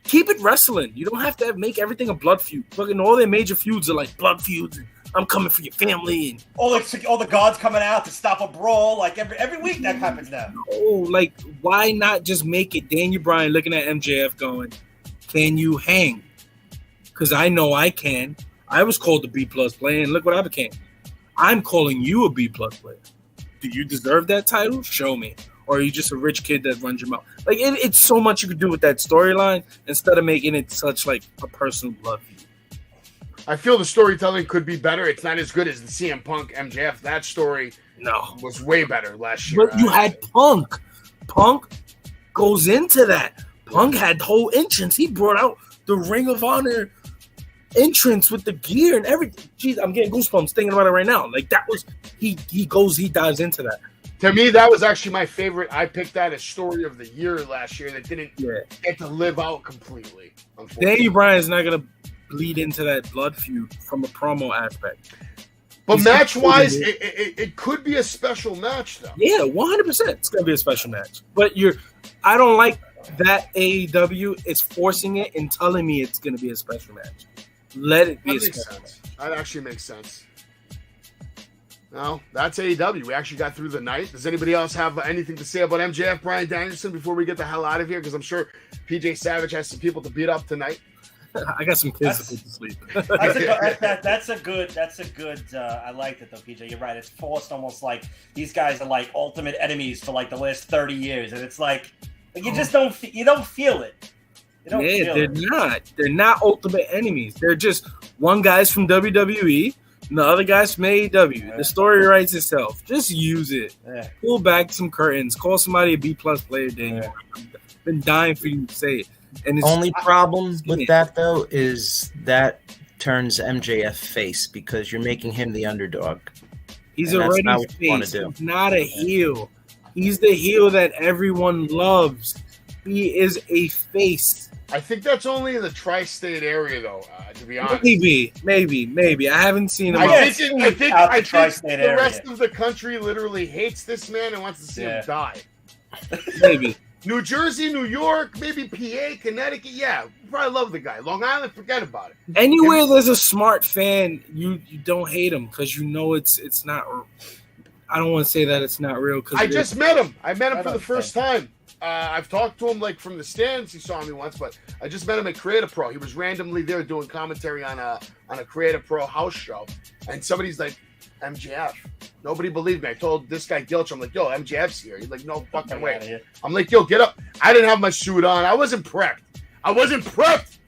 keep it wrestling. You don't have to make everything a blood feud. Fucking all their major feuds are like blood feuds. And I'm coming for your family, and all the gods coming out to stop a brawl. Like every week that happens now. Oh, like why not just make it Daniel Bryan looking at MJF going, "Can you hang?" Because I know I can. I was called a B+ player, and look what I became. I'm calling you a B+ player. Do you deserve that title? Show me. Or are you just a rich kid that runs your mouth? Like, it's so much you could do with that storyline instead of making it such, like, a personal blood feud. I feel the storytelling could be better. It's not as good as the CM Punk MJF. That story was way better last year. But you had Punk. Punk goes into that. Punk had the whole entrance. He brought out the Ring of Honor entrance with the gear and everything. Jeez, I'm getting goosebumps thinking about it right now. Like, that was he dives into that. To me, that was actually my favorite. I picked that as story of the year last year that didn't get to live out completely. Daniel Bryan's not gonna bleed into that blood feud from a promo aspect. But match-wise, it could be a special match, though. Yeah, 100%. It's gonna be a special match. But I don't like that AEW is forcing it and telling me it's gonna be a special match. Let it be a special match. That actually makes sense. No, that's AEW. We actually got through the night. Does anybody else have anything to say about MJF, Bryan Danielson, before we get the hell out of here? Because I'm sure PJ Savage has some people to beat up tonight. I got some kids to put to sleep. That's a good. I like it though, PJ. You're right. It's forced, almost like these guys are like ultimate enemies for like the last 30 years, and it's like you just don't feel it. They're not ultimate enemies. They're just one guy's from WWE. And the other guy's from AEW. The story writes itself. Just use it. Yeah. Pull back some curtains. Call somebody a B+ player, Daniel. I've been dying for you to say it. And it's only problem with that, though, is that turns MJF face because you're making him the underdog. He's already face. He's not a heel. He's the heel that everyone loves. He is a face. I think that's only in the tri-state area, though. To be honest, maybe. I haven't seen him. I think the rest of the country literally hates this man and wants to see him die. Maybe New Jersey, New York, maybe PA, Connecticut. Yeah, probably love the guy. Long Island, forget about it. Anywhere there's a smart fan, you don't hate him because you know it's not. I don't want to say that it's not real because I just met him. I met him for the first time. I've talked to him like from the stands. He saw me once, but I just met him at Creative Pro. He was randomly there doing commentary on a Creative Pro house show, and somebody's like, "MJF." Nobody believed me. I told this guy Gilch, I'm like, "Yo, MJF's here." He's like, "No fucking way." I'm like, "Yo, get up." I didn't have my suit on. I wasn't prepped,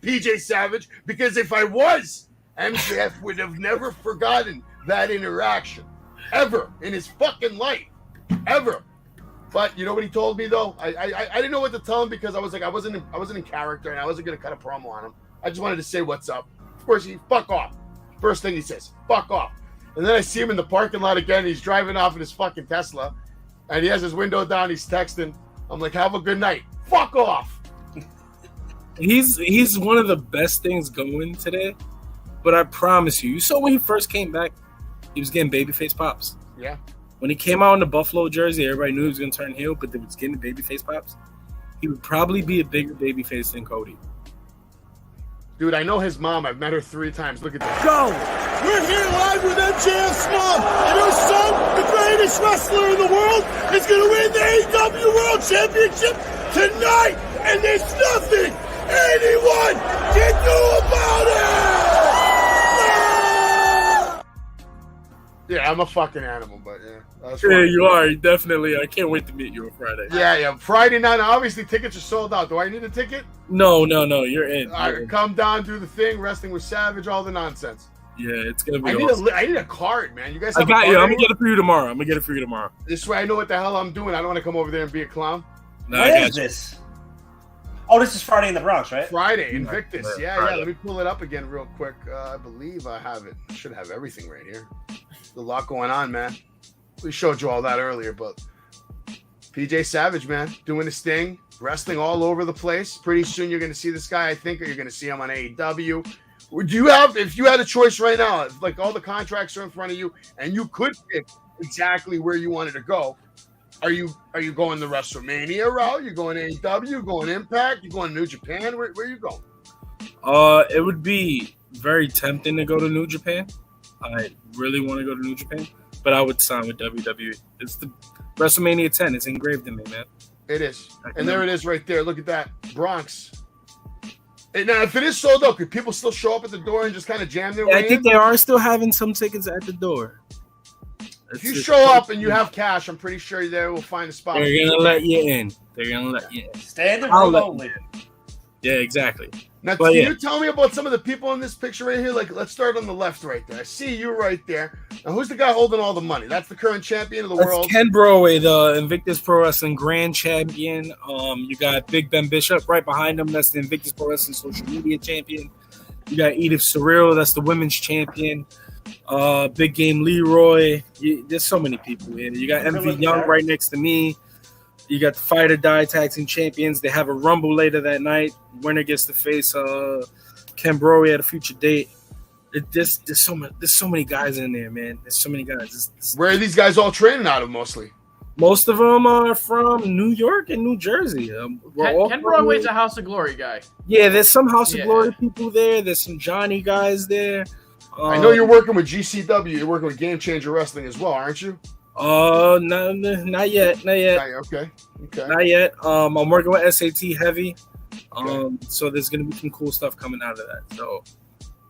PJ Savage, because if I was, MJF would have never forgotten that interaction ever in his fucking life, ever. But you know what he told me though? I didn't know what to tell him because I was like I wasn't in character and I wasn't gonna cut a promo on him. I just wanted to say what's up. Of course, he fuck off. First thing he says, fuck off. And then I see him in the parking lot again. He's driving off in his fucking Tesla, and he has his window down. He's texting. I'm like, have a good night. Fuck off. He's one of the best things going today. But I promise you saw when he first came back, he was getting babyface pops. Yeah. When he came out in the Buffalo jersey, everybody knew he was going to turn heel, but they was getting babyface pops. He would probably be a bigger babyface than Cody. Dude, I know his mom. I've met her 3 times. Look at this. Go! We're here live with MJF's mom, and her son, the greatest wrestler in the world, is going to win the AEW World Championship tonight, and there's nothing anyone can do about it! Yeah, I'm a fucking animal, but yeah. Yeah, you are. Definitely. I can't wait to meet you on Friday. Yeah. Friday night. Now, obviously, tickets are sold out. Do I need a ticket? No. You're in. All right, come down, do the thing, Wrestling with Savage, all the nonsense. Yeah, it's going to be awesome. I need a card, man. You guys I have got a card you. I'm anymore? going to get it for you tomorrow. This way I know what the hell I'm doing. I don't want to come over there and be a clown. No, What is this? Oh, this is Friday in the Bronx, right? Friday, Invictus. Yeah. Friday. Let me pull it up again real quick. I believe I have it. I should have everything right here. There's a lot going on, man. We showed you all that earlier, but PJ Savage, man, doing his thing, wrestling all over the place. Pretty soon you're going to see this guy, I think, or you're going to see him on AEW. Would you have, if you had a choice right now, if, like all the contracts are in front of you, and you could pick exactly where you wanted to go, are you going the WrestleMania route? You going AEW? You going Impact? You going New Japan? Where are you going? It would be very tempting to go to New Japan. I really want to go to New Japan, but I would sign with WWE. It's the WrestleMania 10. It's engraved in me, man. It is, and there it is right there. Look at that, Bronx. And now, if it is sold out, could people still show up at the door and just kind of jam their way in? I think they are still having some tickets at the door. If you show up and you have cash, I'm pretty sure they will find a spot. They're gonna let you in. They're gonna let you in. Standing room only. Yeah, exactly. Now, can you tell me about some of the people in this picture right here? Like, let's start on the left right there. I see you right there. Now, who's the guy holding all the money? That's the current champion of the world. That's Ken Broadway, the Invictus Pro Wrestling Grand Champion. You got Big Ben Bishop right behind him. That's the Invictus Pro Wrestling Social Media Champion. You got Edith Cirillo. That's the Women's Champion. Big Game Leroy. There's so many people here. You got MV Young right next to me. You got the Fight or Die Tag Team Champions. They have a Rumble later that night. Winner gets to face Ken Broadway at a future date. There's so many guys in there, man. There's so many guys. Where are these guys all training out of mostly? Most of them are from New York and New Jersey. Ken Broadway's a House of Glory guy. Yeah, there's some House of Glory people there. There's some Johnny guys there. I know you're working with GCW. You're working with Game Changer Wrestling as well, aren't you? No, not yet. Okay. Not yet. I'm working with SAT Heavy. So there's gonna be some cool stuff coming out of that. So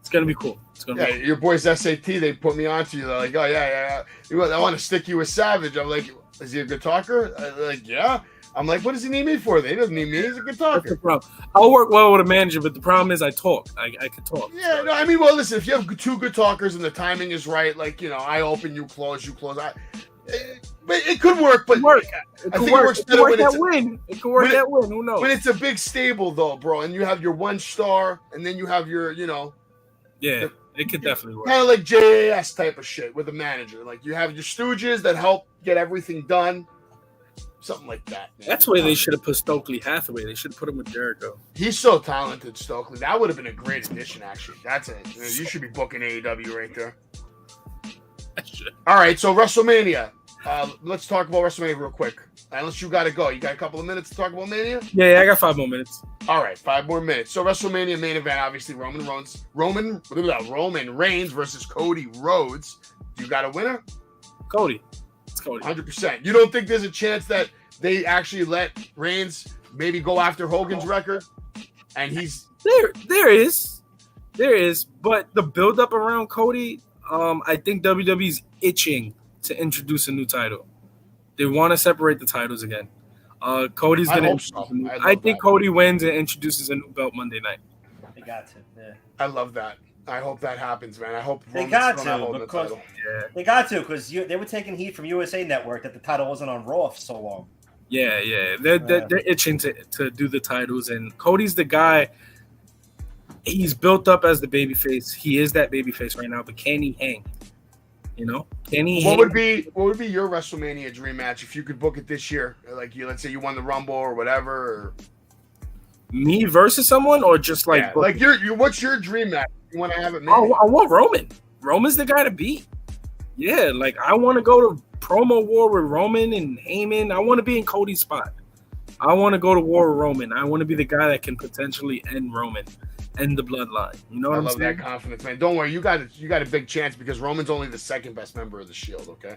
it's gonna be cool. Your boys SAT, they put me onto you. They're like, oh yeah. I want to stick you with Savage. I'm like, is he a good talker? They're like, yeah. I'm like, what does he need me for? He doesn't need me. He's a good talker. That's the problem. I'll work well with a manager, but the problem is I talk. I can talk. Yeah, no, I mean, well, listen, if you have two good talkers and the timing is right, like, I open, you close. It could work, but it could work that win. It could work that win. Who knows? When it's a big stable, though, bro, and you have your one star, and then you have your, yeah, it could definitely work. Kind of like JAS type of shit with a manager. Like you have your stooges that help get everything done. Something like that. Man. That's why they should have put Stokely Hathaway. They should have put him with Jericho. He's so talented, Stokely. That would have been a great addition, actually. That's it. You should be booking AEW right there. All right, so WrestleMania. Let's talk about WrestleMania real quick. Unless you got to go. You got a couple of minutes to talk about Mania? Yeah, I got 5 more minutes. All right, 5 more minutes. So WrestleMania main event, obviously, Roman Reigns versus Cody Rhodes. You got a winner? Cody. It's Cody. 100%. You don't think there's a chance that they actually let Reigns maybe go after Hogan's record? And he's... There is. But the build-up around Cody, I think WWE's itching to introduce a new title. They want to separate the titles again. Cody's going to... I think Cody wins and introduces a new belt Monday night. They got to. Yeah. I love that. I hope that happens, man. I hope they got to because they were taking heat from USA Network that the title wasn't on Raw for so long. Yeah. They're itching to do the titles, and Cody's the guy. He's built up as the babyface. He is that babyface right now, but can he hang? Can he? What would be your WrestleMania dream match if you could book it this year? Like let's say you won the Rumble or whatever. Or... Me versus someone, or just like what's your dream match? You want to have it made? I want Roman. Roman's the guy to beat. Yeah, like I want to go to promo war with Roman and Heyman. I want to be in Cody's spot. I want to go to war with Roman. I want to be the guy that can potentially end Roman, end the bloodline. You know what I'm saying? I love that confidence, man. Don't worry, you got a big chance because Roman's only the second best member of the Shield. Okay,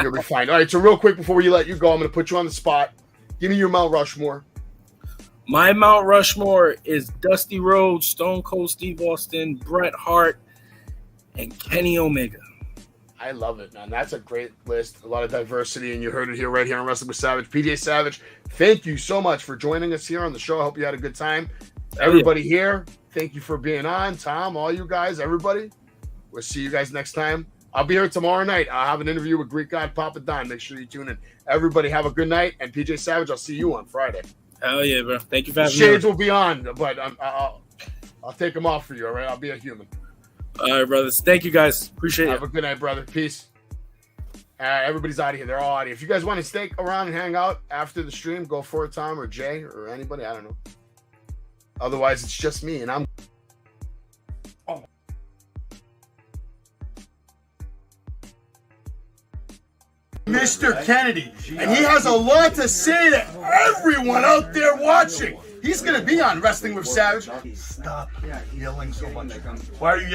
You'll be fine. All right, so real quick before we let you go, I'm going to put you on the spot. Give me your Mount Rushmore. My Mount Rushmore is Dusty Rhodes, Stone Cold Steve Austin, Bret Hart, and Kenny Omega. I love it, man. That's a great list. A lot of diversity, and you heard it here right here on Wrestling with Savage. PJ Savage, thank you so much for joining us here on the show. I hope you had a good time. Everybody here, thank you for being on. Tom, all you guys, everybody. We'll see you guys next time. I'll be here tomorrow night. I'll have an interview with Greek God Papa Don. Make sure you tune in. Everybody have a good night. And PJ Savage, I'll see you on Friday. Hell yeah, bro. Thank you for having me. Shades will be on, but I'll take them off for you, all right? I'll be a human. All right, brothers. Thank you, guys. Appreciate it. Have a good night, brother. Peace. Everybody's out of here. They're all out of here. If you guys want to stay around and hang out after the stream, go for it, Tom or Jay or anybody. I don't know. Otherwise, it's just me, and I'm. Mr. Kennedy, and he has a lot to say to everyone out there watching. He's going to be on Wrestling with Savage. Stop yelling so much. Why are you